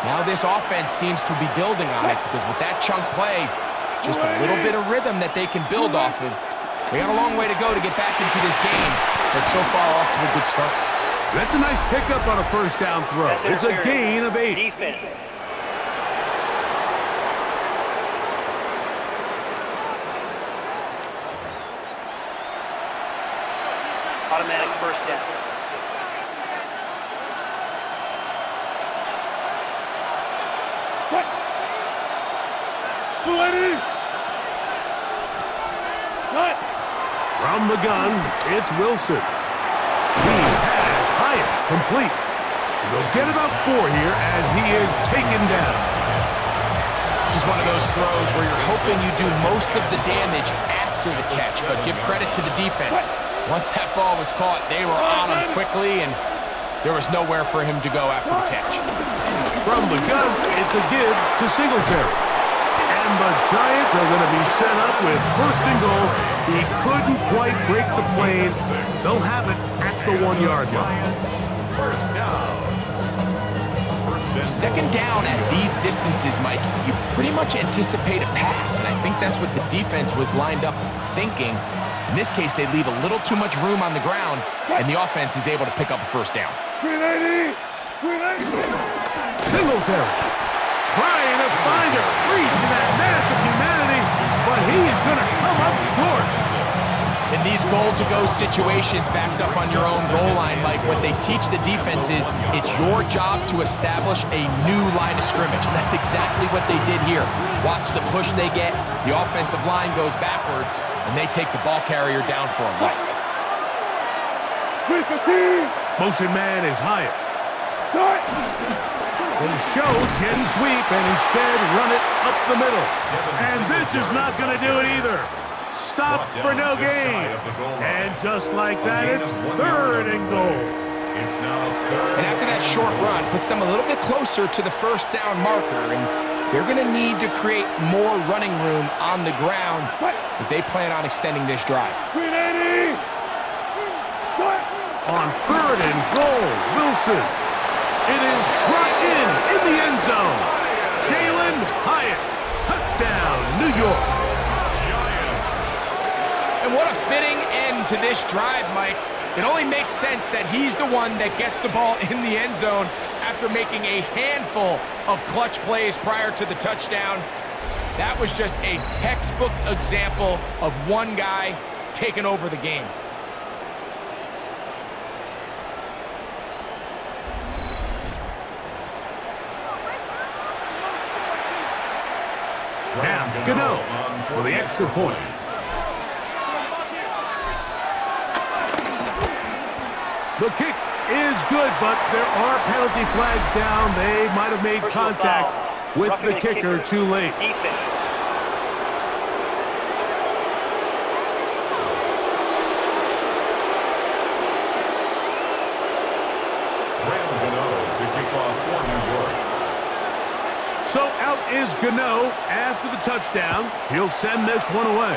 Now this offense seems to be building on it because with that chunk play, just a little bit of rhythm that they can build off of. They got a long way to go to get back into this game, but so far off to a good start. That's a nice pickup on a first down throw. It's a gain of 8. Defense. Automatic first down. From the gun, it's Wilson. He has Hyatt complete. And they'll get about 4 here as he is taken down. This is one of those throws where you're hoping you do most of the damage after the catch, but give credit to the defense. Once that ball was caught, they were on him quickly, and there was nowhere for him to go after the catch. From the gun, it's a give to Singletary. And the Giants are going to be set up with first and goal. He couldn't quite break the plane. They'll have it at the 1-yard line. First down. Second down at these distances, Mike, you pretty much anticipate a pass, and I think that's what the defense was lined up thinking. In this case, they leave a little too much room on the ground, and the offense is able to pick up a first down. Singletary trying to find a crease in that mass of humanity, but he is going to come up short. In these goal-to-go situations backed up on your own goal line, Mike, what they teach the defense is it's your job to establish a new line of scrimmage, and that's exactly what they did here. Watch the push they get, the offensive line goes backwards, and they take the ball carrier down for a loss. Motion man is Hyatt. They show jet sweep and instead run it up the middle. And this is not going to do it either. Stop for no gain. And just like that, it's third and goal. It's now third. And after that short run, puts them a little bit closer to the first down marker, and they're going to need to create more running room on the ground if they plan on extending this drive. On third and goal, Wilson. It is brought in the end zone. Jalen Hyatt, touchdown, New York. And what a fitting end to this drive, Mike. It only makes sense that he's the one that gets the ball in the end zone after making a handful of clutch plays prior to the touchdown. That was just a textbook example of one guy taking over the game. Now, Gano for the extra point. The kick is good, but there are penalty flags down. They might have made contact with the kicker too late. So out is Gano after the touchdown. He'll send this one away.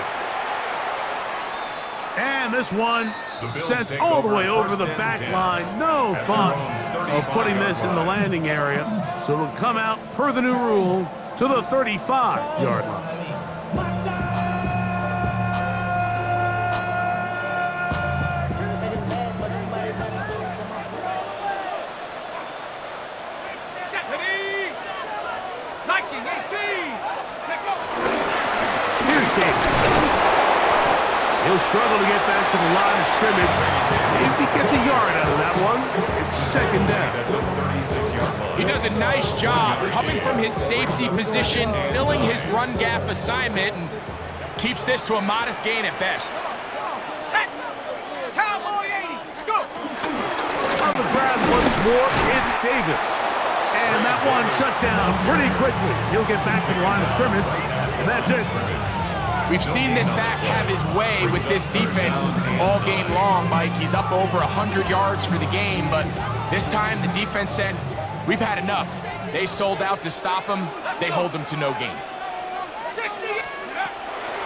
And this one sent all the way over the back line. No thought of putting this in the landing area. So it'll come out per the new rule to the 35-yard line. He'll struggle to get back to the line of scrimmage. If he gets a yard out of that one, it's second down. He does a nice job coming from his safety position, filling his run gap assignment, and keeps this to a modest gain at best. Set! Cowboy 80, go! On the ground once more, it's Davis. And that one shut down pretty quickly. He'll get back to the line of scrimmage, and that's it. We've seen this back have his way with this defense all game long, Mike. He's up over 100 yards for the game, but this time the defense said, we've had enough. They sold out to stop him. They hold him to no gain.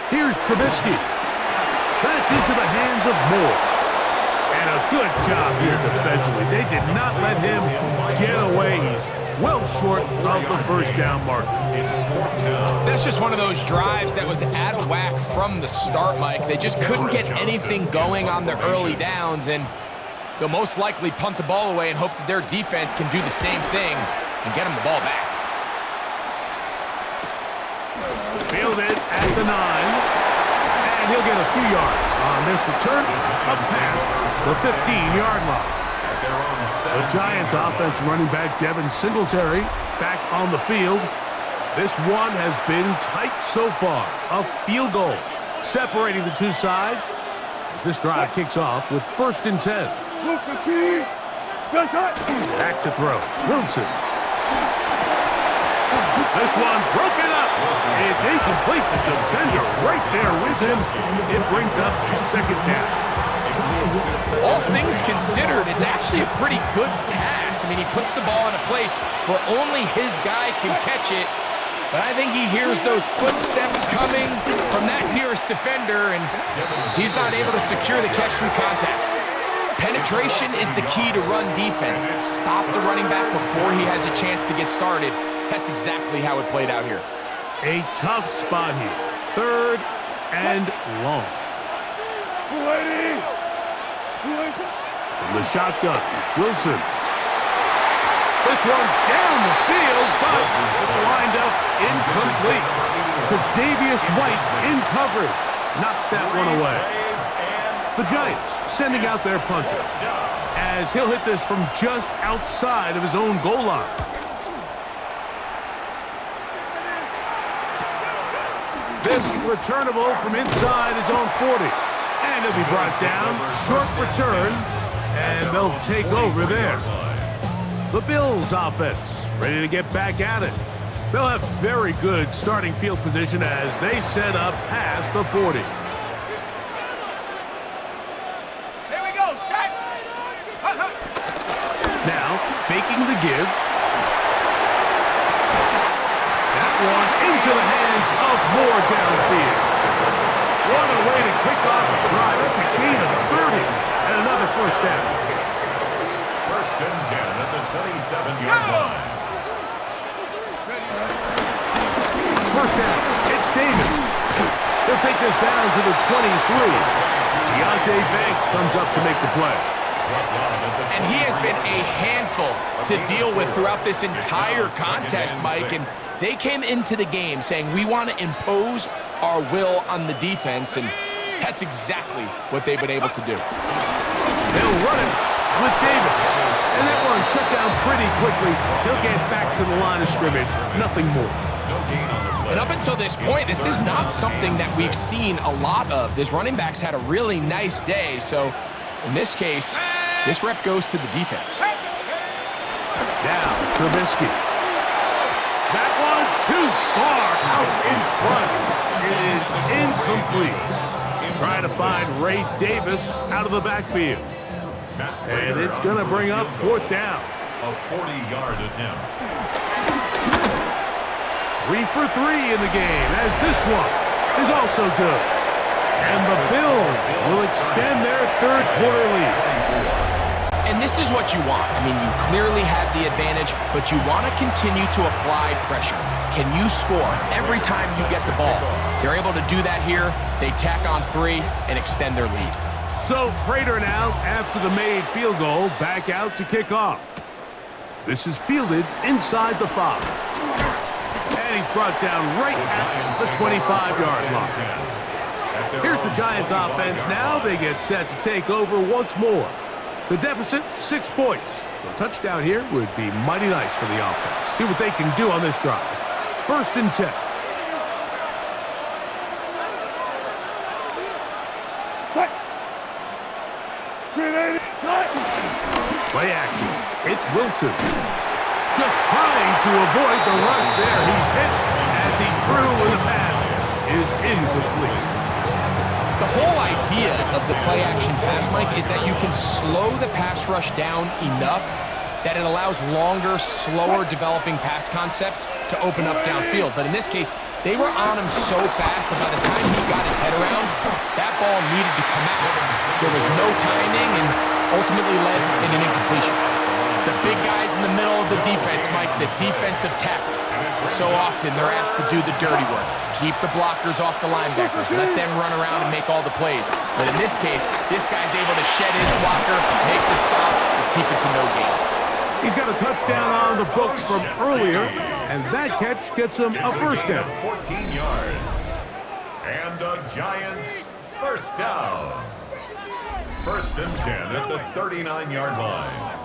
Here's Trubisky. That's into the hands of Moore. And a good job here defensively. They did not let him get away. He's well short of the first down mark. That's just one of those drives that was out of whack from the start, Mike. They just couldn't get anything going on the early downs, and they'll most likely punt the ball away and hope that their defense can do the same thing and get them the ball back. Fielded at the 9, and he'll get a few yards on this return up past the 15-yard line. The Giants offense running back Devin Singletary back on the field. This one has been tight so far. A field goal separating the two sides as this drive kicks off with 1st and 10. Back to throw. Wilson. This one broken up. It's incomplete. The defender right there with him. It brings up second down. All things considered, it's actually a pretty good pass. I mean, he puts the ball in a place where only his guy can catch it. But I think he hears those footsteps coming from that nearest defender, and he's not able to secure the catch through contact. Penetration is the key to run defense. Stop the running back before he has a chance to get started. That's exactly how it played out here. A tough spot here. Third and long. From the shotgun, Wilson. This one down the field, but to the windup, incomplete. Tre'Davious White in coverage. Knocks that one away. The Giants sending out their punter, as he'll hit this from just outside of his own goal line. This returnable from inside his own 40. And he'll be brought down. Short return, and they'll take over there. The Bills offense ready to get back at it. They'll have very good starting field position as they set up past the 40. Here we go, set. Now, faking the give. That one into the hands of Moore downfield. What a way to kick off a drive. That's a gain of 30 and another first down. First and 10 at the 27-yard line. First down, it's Davis. They'll take this down to the 23. Deontay Banks comes up to make the play. And he has been a handful to deal with throughout this entire contest, Mike. And they came into the game saying, we want to impose our will on the defense, and that's exactly what they've been able to do. They'll run it with Davis. And that one shut down pretty quickly. He'll get back to the line of scrimmage. Nothing more. And up until this point, this is not something that we've seen a lot of. This running back's had a really nice day, so in this case, this rep goes to the defense. Now, Trubisky. That one too far out in front. It is incomplete. Trying to find Ray Davis out of the backfield. And it's going to bring up fourth down. A 40-yard attempt. 3 for 3 in the game, as this one is also good. And the Bills will extend their third quarter lead. And this is what you want. I mean, you clearly have the advantage, but you want to continue to apply pressure. Can you score every time you get the ball? They're able to do that here. They tack on 3 and extend their lead. So Prater now, after the made field goal, back out to kick off. This is fielded inside the 5. And he's brought down right at the 25-yard line. Here's the Giants offense now. They get set to take over once more. The deficit, 6 points. A touchdown here would be mighty nice for the offense. See what they can do on this drive. First and 10. Play action. It's Wilson. Just trying to avoid the rush there. He's hit as he threw with a pass is incomplete. The whole idea of the play-action pass, Mike, is that you can slow the pass rush down enough that it allows longer, slower developing pass concepts to open up downfield. But in this case, they were on him so fast that by the time he got his head around, that ball needed to come out. There was no timing and ultimately led in an incompletion. The big guys in the middle of the defense, Mike, the defensive tackles. So often they're asked to do the dirty work. Keep the blockers off the linebackers. Let them run around and make all the plays. But in this case, this guy's able to shed his blocker, make the stop, and keep it to no gain. He's got a touchdown on the books from earlier, and that catch gets him a first down. 14 yards. And the Giants, first down. First and 10 at the 39-yard line.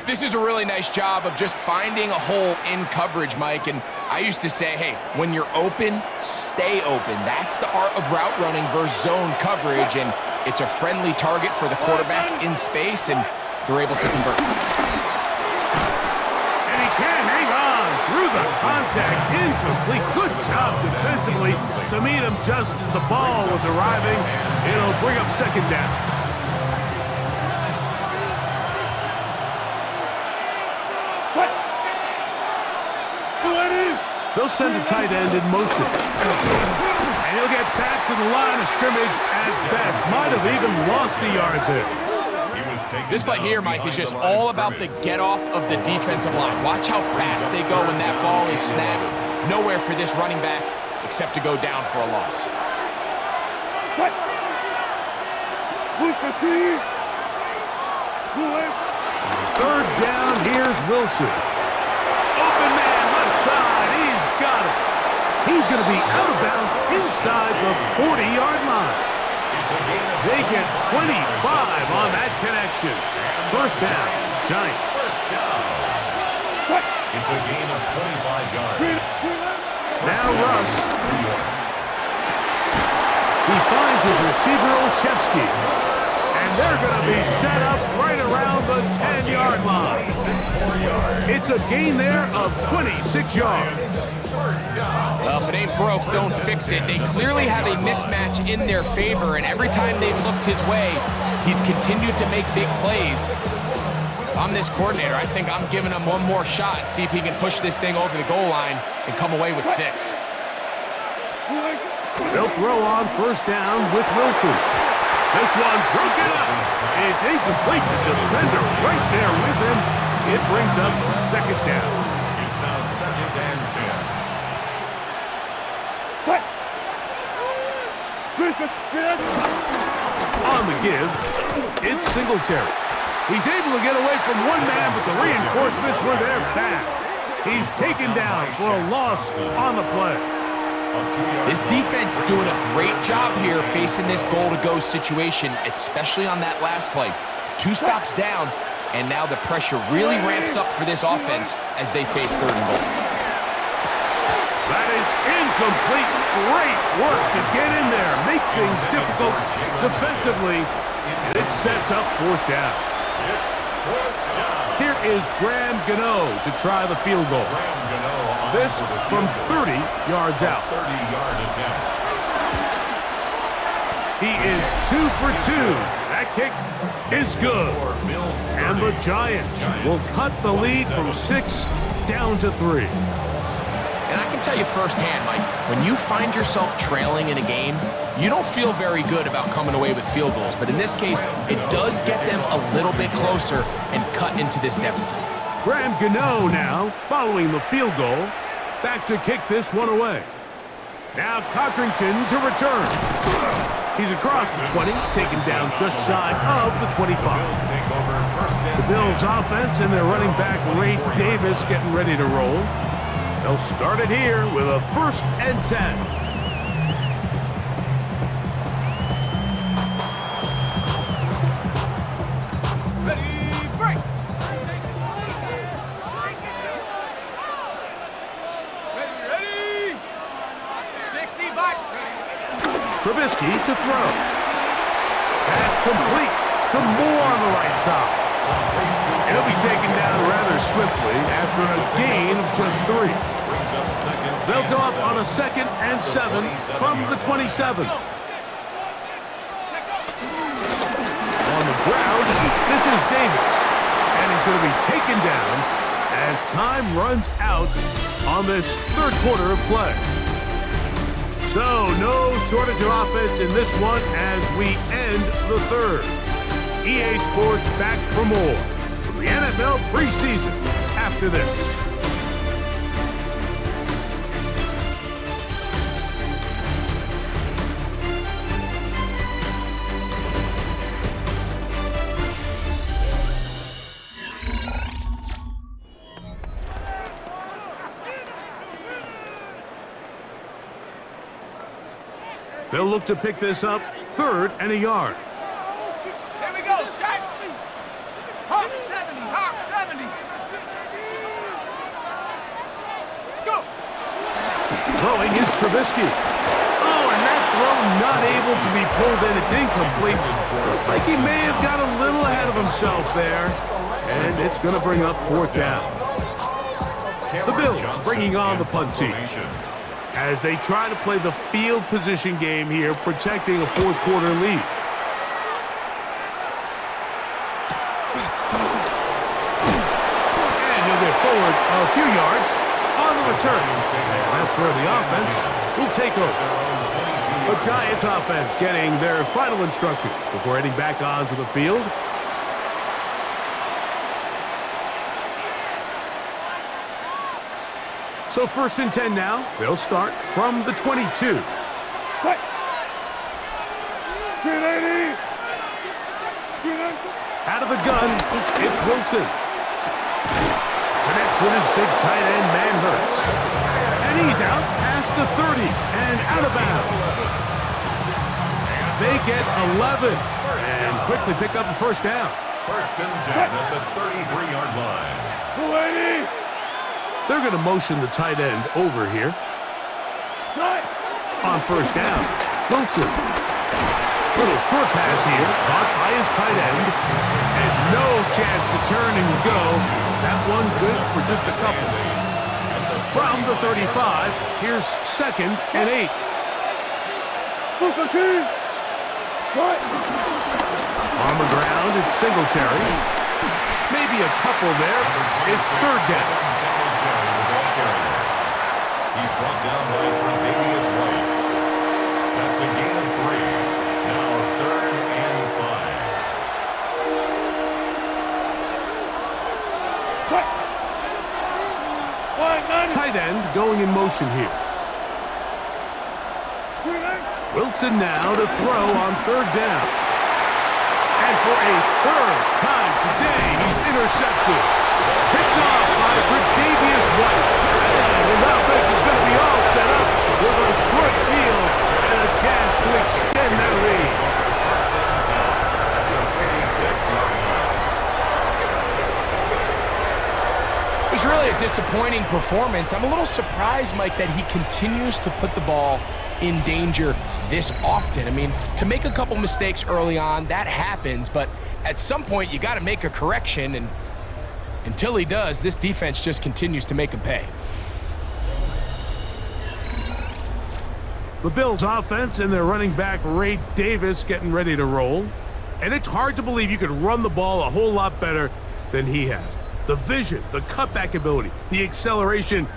This is a really nice job of just finding a hole in coverage, Mike. And I used to say, hey, when you're open, stay open. That's the art of route running versus zone coverage. And it's a friendly target for the quarterback in space, and they're able to convert. And he can. contact, incomplete. Good job defensively to meet him just as the ball was arriving. It'll bring up second down. They'll send a tight end in motion. And he'll get back to the line of scrimmage at best. Might have even lost a yard there. This play here, Mike, is just all about the get-off of the defensive line. Watch how fast they go when that ball is snapped. Nowhere for this running back except to go down for a loss. Third down, here's Wilson. Open man, left side, he's got it. He's going to be out of bounds inside the 40-yard line. They get 25 on that connection. First down, Giants. It's a gain of 25 yards. Now Russ. He finds his receiver, Olszewski. And they're going to be set up right around the 10-yard line. It's a gain there of 26 yards. Well, if it ain't broke, don't fix it. They clearly have a mismatch in their favor, and every time they've looked his way, he's continued to make big plays. If I'm this coordinator, I think I'm giving him one more shot, see if he can push this thing over the goal line and come away with 6. They'll throw on first down with Wilson. This one broken up. It's incomplete. The defender right there with him. It brings up second down. It's now second and 10. On the give, it's Singletary. He's able to get away from one man, but the reinforcements were there fast. He's taken down for a loss on the play. This defense is doing a great job here facing this goal-to-go situation, especially on that last play. 2 stops down, and now the pressure really ramps up for this offense as they face third and goal. That is incomplete. Great work to get in there, make things difficult defensively, and it sets up fourth down. Here is Graham Gano to try the field goal. This from 30 yards out. He is 2 for 2. That kick is good. And the Giants will cut the lead from 6 down to 3. And I can tell you firsthand, Mike, when you find yourself trailing in a game, you don't feel very good about coming away with field goals. But in this case, it does get them a little bit closer and cut into this deficit. Graham Gano now, following the field goal, back to kick this one away. Now Cotrington to return. He's across the 20, taken down just shy of the 25. The Bills offense and their running back Ray Davis getting ready to roll. They'll start it here with a 1st and 10. Trubisky to throw. That's complete to Moore on the right side. And he'll be taken down rather swiftly after a gain of just 3. They'll go up on a 2nd and 7 from the 27. On the ground, this is Davis. And he's going to be taken down as time runs out on this 3rd quarter of play. So, no shortage of offense in this one as we end the 3rd. EA Sports back for more from the NFL preseason after this. They'll look to pick this up 3rd and a yard. Here we go, set. Hawk 70, Hawk 70. Let's go. Throwing is Trubisky. Oh, and that throw not able to be pulled in. It's incomplete. Looks like he may have got a little ahead of himself there. And it's going to bring up 4th down. The Bills bringing on the punt team as they try to play the field position game here, protecting a fourth quarter lead. And he'll get forward a few yards on the return. And that's where the offense will take over. The Giants offense getting their final instructions before heading back onto the field. So 1st and 10 now. They'll start from the 22. Out of the gun, it's Wilson. Connects with his big tight end, man Hurts. And he's out past the 30 and out of bounds. They get 11 and quickly pick up a first down. 1st and 10 at the 33-yard line. They're going to motion the tight end over here. On first down, Wilson. Little short pass here, caught by his tight end. And no chance to turn and go. That one good for just a couple. From the 35, here's 2nd and 8. On the ground, it's Singletary. Maybe a couple there. It's 3rd down. He's brought down by Tre'Davious White. That's a gain of 3. Now 3rd and 5. Tight end going in motion here. Wilson now to throw on 3rd down. And for a 3rd time today, he's intercepted. Picked off by Tre'Davious White. And his offense is going to be all set up with a short field and a chance to extend that lead. It's really a disappointing performance. I'm a little surprised, Mike, that he continues to put the ball in danger this often. I mean, to make a couple mistakes early on, that happens, but at some point you got to make a correction, and until he does, this defense just continues to make him pay. The Bills offense and their running back Ray Davis getting ready to roll. And it's hard to believe you could run the ball a whole lot better than he has. The vision, the cutback ability, the acceleration,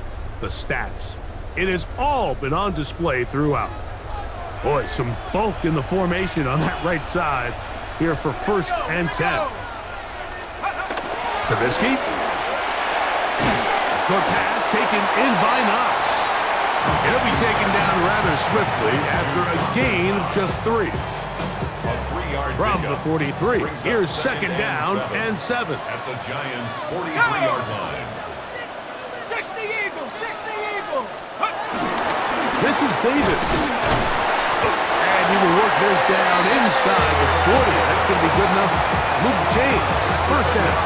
the stats. It has all been on display throughout. Boy, some bulk in the formation on that right side here for 1st and 10. Trubisky. Short pass taken in by Knox. It'll be taken down rather swiftly after a gain of just 3. From the 43, here's 2nd down and 7. At the Giants' 43-yard line. 60 Eagles, 60 Eagles. This is Davis. And he will work this down inside the 40. That's going to be good enough. Move the chains. 1st down.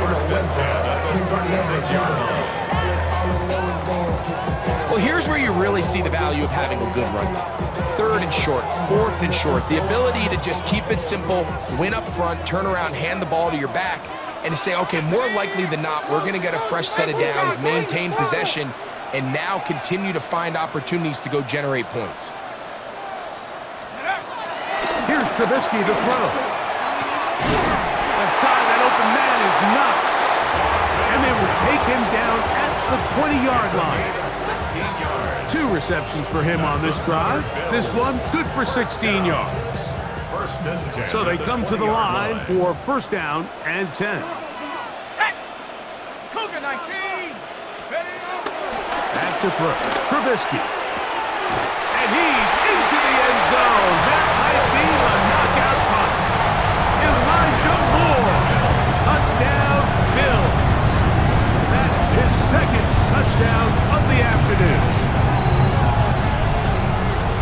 First and 10 at the 36-yard line. Well, here's where you really see the value of having a good run. 3rd and short, 4th and short. The ability to just keep it simple, win up front, turn around, hand the ball to your back, and to say, okay, more likely than not, we're going to get a fresh set of downs, maintain possession, and now continue to find opportunities to go generate points. Here's Trubisky to throw. Outside that open man is Knox. And they will take him down at the 20-yard line. 2 receptions for him on this drive. This one good for 16 yards. So they come to the line for 1st down and 10. Set. Cougar 19. Back to throw. Trubisky. And he's into the end zone. That might be the knockout punch. Elijah Moore. Touchdown, Bills. That is 2nd touchdown of the afternoon.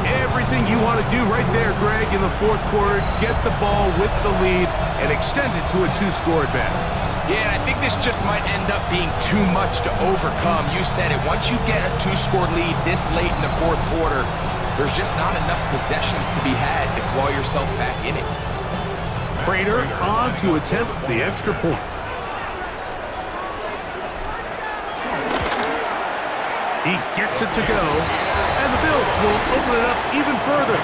Everything you want to do right there, Greg, in the 4th quarter, get the ball with the lead and extend it to a 2-score advantage. Yeah, and I think this just might end up being too much to overcome. You said it. Once you get a 2-score lead this late in the 4th quarter, there's just not enough possessions to be had to claw yourself back in it. Prater on to attempt the extra point. He gets it to go, and the Bills will open it up even further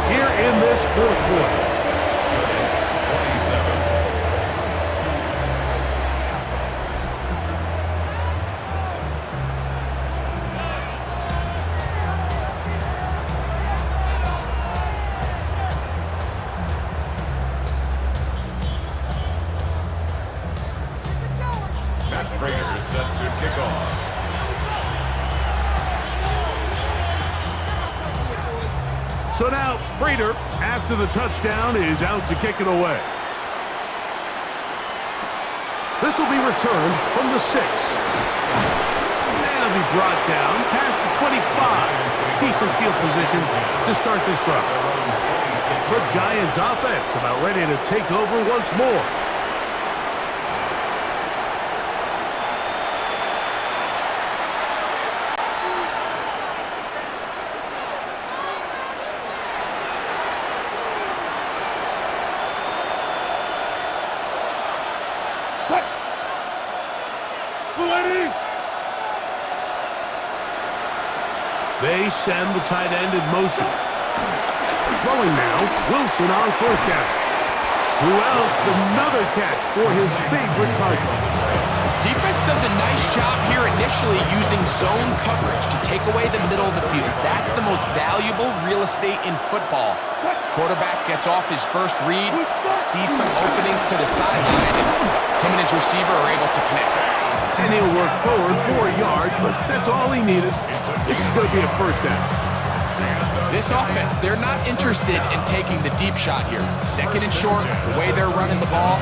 here in this fourth quarter. Prater is set to kick off. So now, Prater, after the touchdown, is out to kick it away. This will be returned from the 6. And it'll be brought down past the 25. Decent field position to start this drive. The Giants offense about ready to take over once more. They send the tight end in motion. Throwing now, Wilson on first down. Who else? Another catch for his favorite target. Defense does a nice job here initially using zone coverage to take away the middle of the field. That's the most valuable real estate in football. Quarterback gets off his first read, sees some openings to the sideline, and him and his receiver are able to connect. And he'll work forward for a yard, but that's all he needed. This is going to be a first down. This offense, they're not interested in taking the deep shot here. Second and short, the way they're running the ball,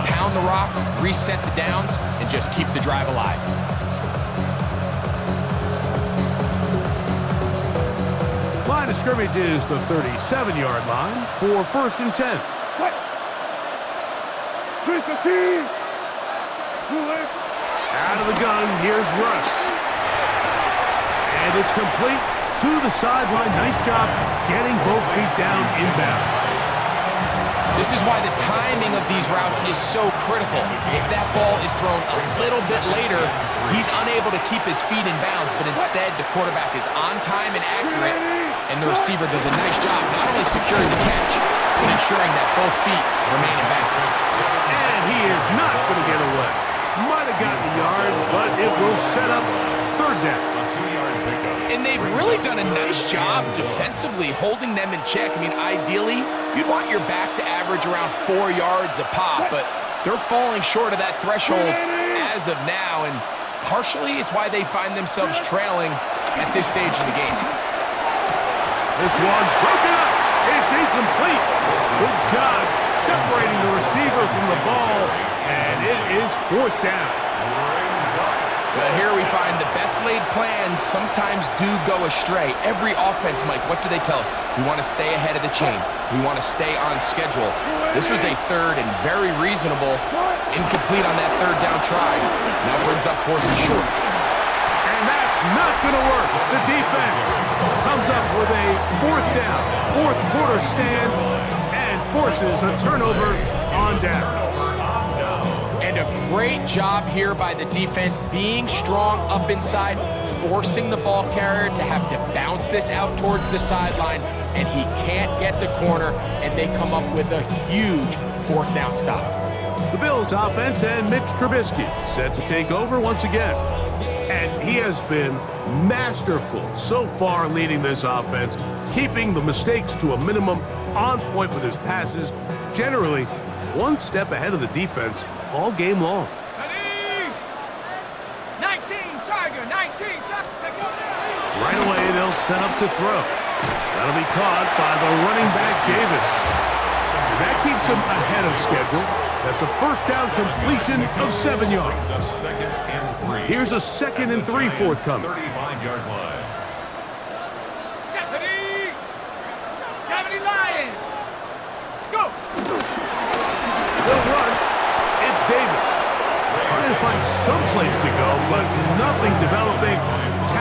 pound the rock, reset the downs, and just keep the drive alive. Line of scrimmage is the 37-yard line for first and 10. Out of the gun, here's Russ. And it's complete to the sideline. Nice job getting both feet down inbounds. This is why the timing of these routes is so critical. If that ball is thrown a little bit later, he's unable to keep his feet in bounds, but instead the quarterback is on time and accurate, and the receiver does a nice job not only securing the catch, but ensuring that both feet remain in bounds. And he is not going to get away. Might have gotten a yard, but it will set up third down. And they've really done a nice job defensively holding them in check. I mean, ideally, you'd want your back to average around 4 yards a pop, but they're falling short of that threshold as of now, and partially it's why they find themselves trailing at this stage in the game. This one broken up. It's incomplete. Good job separating the receiver from the ball, and it is fourth down. But here we find the best laid plans sometimes do go astray. Every offense, Mike, what do they tell us? We want to stay ahead of the chains. We want to stay on schedule. This was a third and very reasonable. Incomplete on that third down try. Now brings up fourth and short. And that's not going to work. The defense comes up with a fourth down, fourth quarter stand, and forces a turnover on downs. And a great job here by the defense, being strong up inside, forcing the ball carrier to have to bounce this out towards the sideline, and he can't get the corner, and they come up with a huge fourth down stop. The Bills offense and Mitch Trubisky set to take over once again. And he has been masterful so far leading this offense, keeping the mistakes to a minimum, on point with his passes, generally one step ahead of the defense all game long. 19, Tiger, 19, Right away, they'll set up to throw. That'll be caught by the running back, Davis. And that keeps him ahead of schedule. That's a first down completion of 7 yards. Here's a 2nd and 3 forthcoming. 35-yard line. 70 Lions. Let's go. They'll run. It's Davis. Trying to find some place to go, but nothing developing.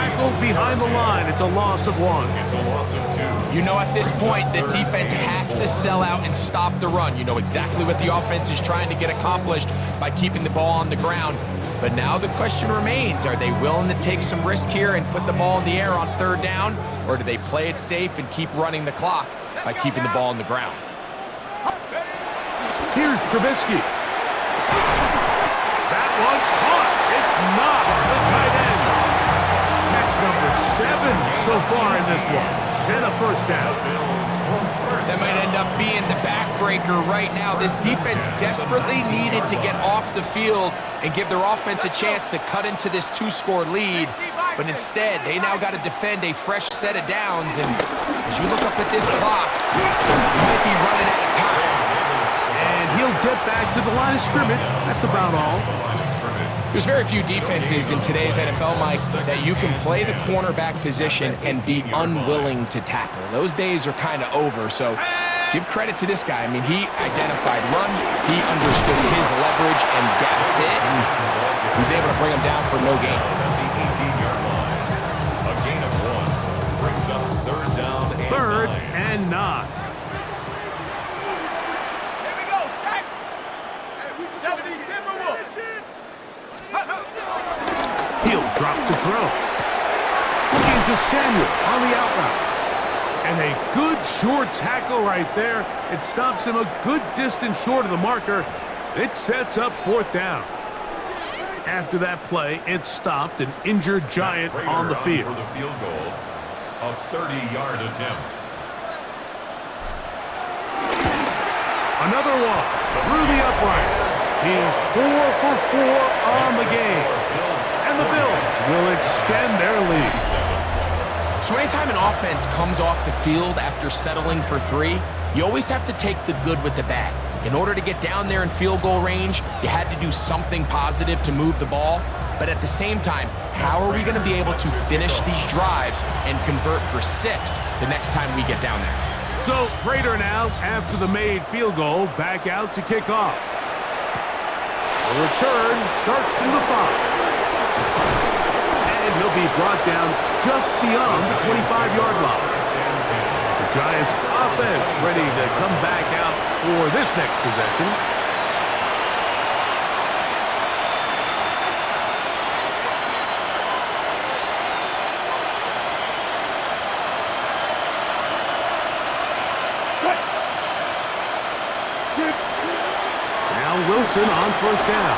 tackled behind the line. It's a loss of 1. It's a loss of 2. You know, at this point, the defense has to sell out and stop the run. You know exactly what the offense is trying to get accomplished by keeping the ball on the ground. But now the question remains, are they willing to take some risk here and put the ball in the air on 3rd down? Or do they play it safe and keep running the clock by keeping the ball on the ground? Here's Trubisky. That one caught. It's Knox, the tight end. Catch number 7 so far in this one. And a first down. That might end up being the backbreaker right now. This defense desperately needed to get off the field and give their offense a chance to cut into this 2-score lead. But instead, they now got to defend a fresh set of downs. And as you look up at this clock, you might be running out of time. And he'll get back to the line of scrimmage. That's about all. There's very few defenses in today's NFL, Mike, that you can play the cornerback position and be unwilling to tackle. Those days are kind of over, so give credit to this guy. I mean, he identified run, he understood his leverage and gap fit, and he's able to bring him down for no gain. At the 18-yard line, a gain of 1 brings up 3rd down and 3rd 9. and 9. Here we go, sack. 70 Timberwolves. He'll drop to throw. Looking to Samuel on the out route. And a good short tackle right there. It stops him a good distance short of the marker. It sets up 4th down. After that play, it stopped an injured Giant on the field. For the field goal, a 30-yard attempt. Another one through the uprights. He's 4 for 4 on the game. And the Bills will extend their lead. So anytime an offense comes off the field after settling for 3, you always have to take the good with the bad. In order to get down there in field goal range, you had to do something positive to move the ball. But at the same time, how are we going to be able to finish these drives and convert for 6 the next time we get down there? So Prater now, after the made field goal, back out to kick off. The return starts from the 5. And he'll be brought down just beyond the 25-yard line. The Giants' offense ready to come back out for this next possession. Now Wilson on 1st down.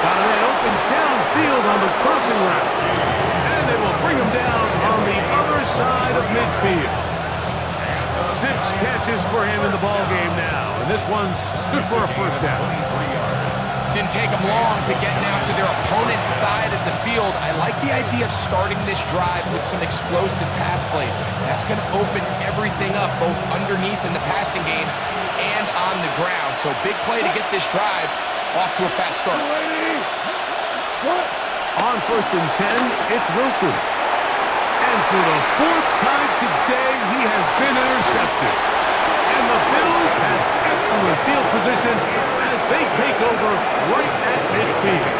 Got a man open downfield on the crossing route. And they will bring him down on the other side of midfield. 6 catches for him in the ball game now. And this one's good for a 1st down. Didn't take them long to get now to their opponent's side of the field. I like the idea of starting this drive with some explosive pass plays. That's going to open everything up, both underneath in the passing game and on the ground. So big play to get this drive off to a fast start. On 1st and 10, it's Wilson. And for the 4th time today, he has been intercepted. And the Bills have excellent field position as they take over right at midfield.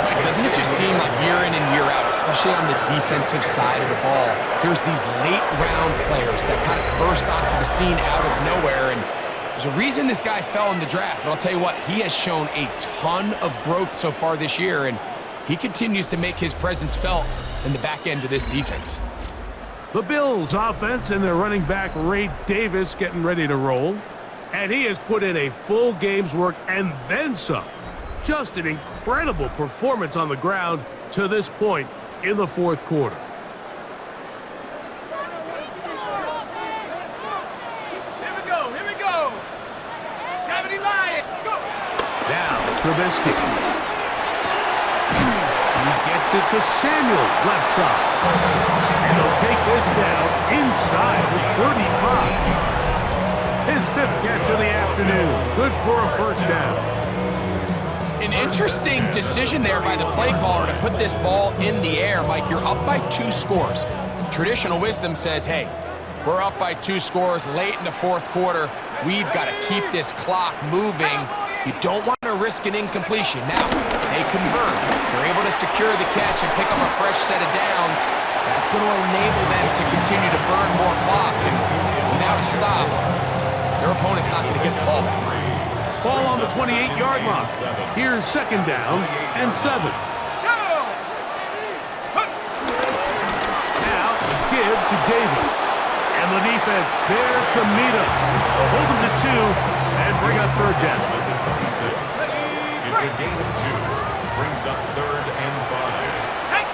Mike, doesn't it just seem like year in and year out, especially on the defensive side of the ball, there's these late-round players that kind of burst onto the scene out of nowhere, and there's a reason this guy fell in the draft, but I'll tell you what, he has shown a ton of growth so far this year, and he continues to make his presence felt in the back end of this defense. The Bills offense and their running back Ray Davis getting ready to roll. And he has put in a full game's work and then some. Just an incredible performance on the ground to this point in the 4th quarter. Here we go. 70 Lions, go. Now Trubisky. He gets it to Samuel, left side. And they'll take this down inside the 35. His 5th catch of the afternoon. Good for a 1st down. An interesting decision there by the play caller to put this ball in the air. Mike, you're up by 2 scores. Traditional wisdom says, hey, we're up by 2 scores late in the 4th quarter. We've got to keep this clock moving. You don't want to to risk an incompletion. Now, they convert. They're able to secure the catch and pick up a fresh set of downs. That's going to enable them to continue to burn more clock. And without a stop, their opponent's not going to get the ball back. Ball on the 28-yard line. Here's second down and 7. Now, a give to Davis. And the defense there to meet us. They'll hold them to 2 and bring up third down. At the 26. It's a gain of 2. Brings up third and 5.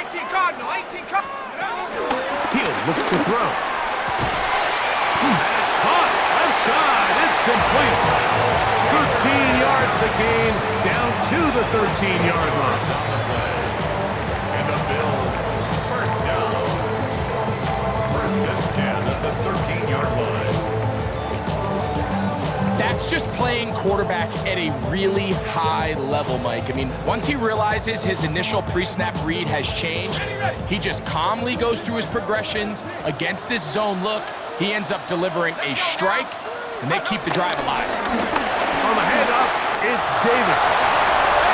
18 Cardinal, 18 Cardinal. He'll look to throw. That's caught. Left side. It's complete. 13 yards the gain, down to the 13-yard line. On the play. And the Bills first down. First and 10 at the 13-yard line. That's just playing quarterback at a really high level, Mike. I mean, once he realizes his initial pre-snap read has changed, he just calmly goes through his progressions against this zone look. He ends up delivering a strike, and they keep the drive alive. On the handoff, it's Davis.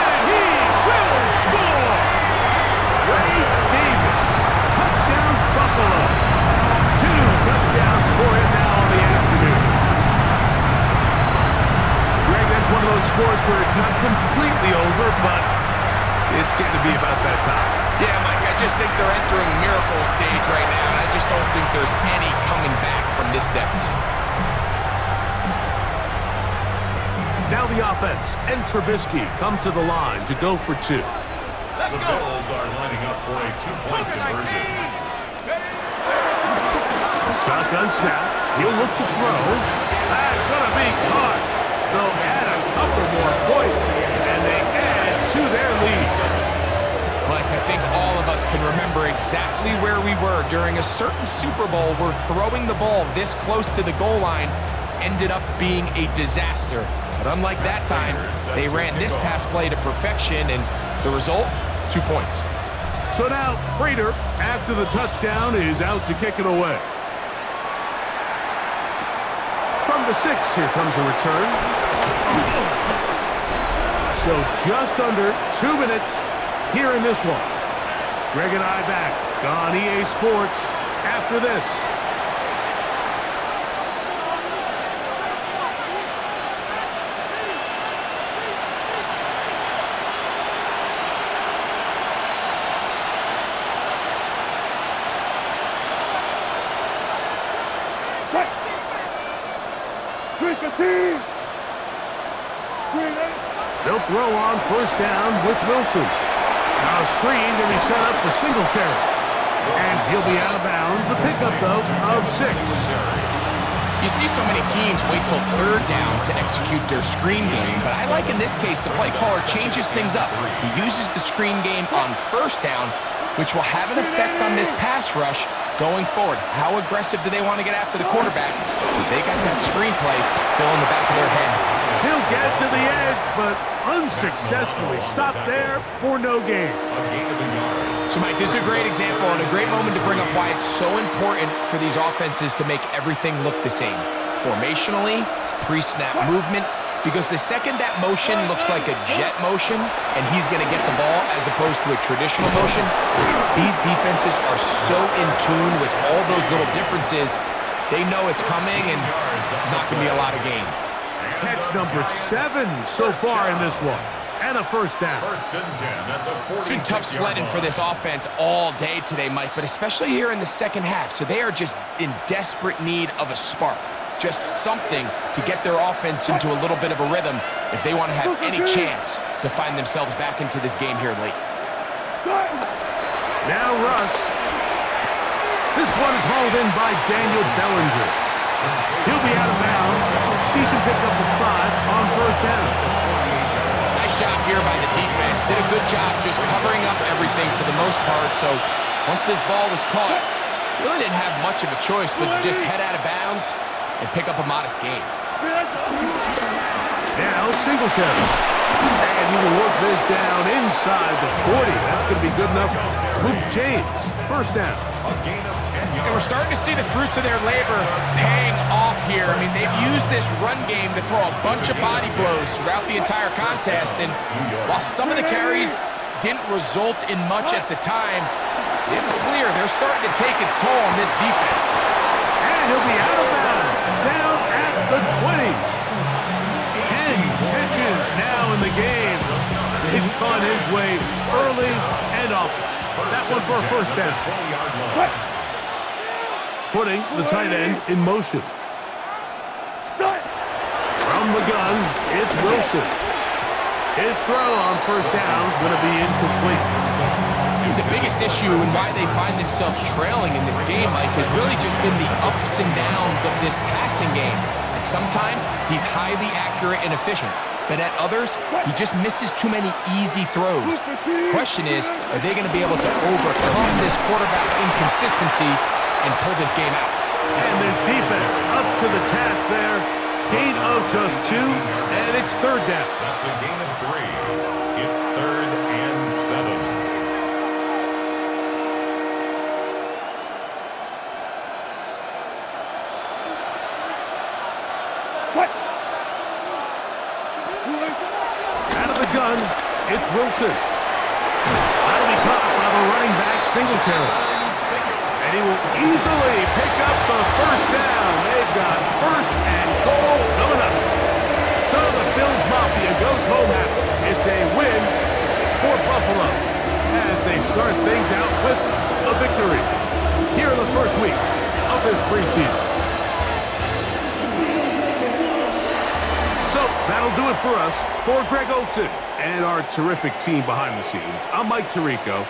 And he will score! Ray Davis. Touchdown, Buffalo. 2 touchdowns for him now on the afternoon. Greg, that's one of those scores where it's not completely over, but it's getting to be about that time. Yeah, Mike, I just think they're entering miracle stage right now, and I just don't think there's any coming back from this deficit. Now the offense and Trubisky come to the line to go for 2. The Bills are lining up for a 2-point conversion. Shotgun snap. He'll look to throw. That's going to be caught. So add a couple more points, and they add to their lead. Mike, I think all of us can remember exactly where we were during a certain Super Bowl where throwing the ball this close to the goal line ended up being a disaster. But unlike that time, they ran this pass play to perfection, and the result, 2 points. So now, Prater, after the touchdown, is out to kick it away. From the 6, here comes a return. So just under 2 minutes here in this one. Greg and I back on EA Sports after this. They'll throw on first down with Wilson. Now screened, and he's set up for Singletary. And he'll be out of bounds. A pickup, though, of 6. You see so many teams wait till third down to execute their screen game, but I like in this case the play caller changes things up. He uses the screen game on first down, which will have an effect on this pass rush going forward. How aggressive do they want to get after the quarterback? Because they got that screenplay still in the back of their head. He'll get to the edge, but unsuccessfully stopped there for no gain. So, Mike, this is a great example and a great moment to bring up why it's so important for these offenses to make everything look the same. Formationally, pre-snap movement, because the second that motion looks like a jet motion and he's going to get the ball as opposed to a traditional motion, these defenses are so in tune with all those little differences, they know it's coming and not going to be a lot of gain. Catch number 7 so far in this one. And a first down. First and 10 at the 46-yard line. It's been tough sledding for this offense all day today, Mike, but especially here in the second half. So they are just in desperate need of a spark. Just something to get their offense into a little bit of a rhythm if they want to have any chance to find themselves back into this game here late. Now Russ. This one is hauled in by Daniel Bellinger. He'll be out of bounds. Decent pickup of 5 on first down. Nice job here by the defense. Did a good job just covering up everything for the most part. So once this ball was caught, really didn't have much of a choice but to just head out of bounds and pick up a modest gain. Now Singletary. And he will work this down inside the 40. That's going to be good enough to move the chains. First down. A gain of 10 yards. And we're starting to see the fruits of their labor paying off here. I mean, they've used this run game to throw a bunch of body blows throughout the entire contest. And while some of the carries didn't result in much at the time, it's clear they're starting to take its toll on this defense. And he'll be out of bounds. Down at the 20. 10 catches now in the game. They've gone his way early and often. That one for a first down. Putting the tight end in motion. From the gun, it's Wilson. His throw on first down is going to be incomplete. The biggest issue and why they find themselves trailing in this game, Mike, has really just been the ups and downs of this passing game. And sometimes he's highly accurate and efficient, but at others, he just misses too many easy throws. Question is, are they going to be able to overcome this quarterback inconsistency and pull this game out? And this defense up to the task there. Gain of just 2, and it's third down. That's a gain of 3. It's 3rd and 7. Out of the gun, it's Wilson. That'll be caught by the running back, Singletary. And he will easily pick up the first down. They've got first and goal coming up. So the Bills Mafia goes home happy. It's a win for Buffalo as they start things out with a victory here in the first week of this preseason. So that'll do it for us. For Greg Olsen and our terrific team behind the scenes, I'm Mike Tirico.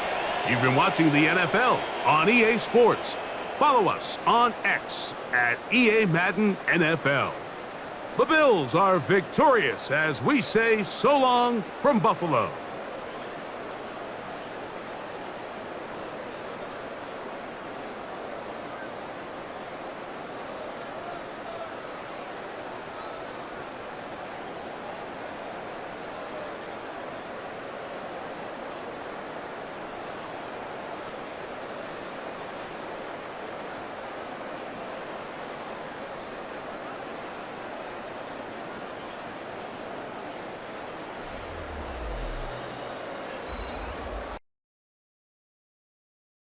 You've been watching the NFL on EA Sports. Follow us on X at EA Madden NFL. The Bills are victorious as we say so long from Buffalo.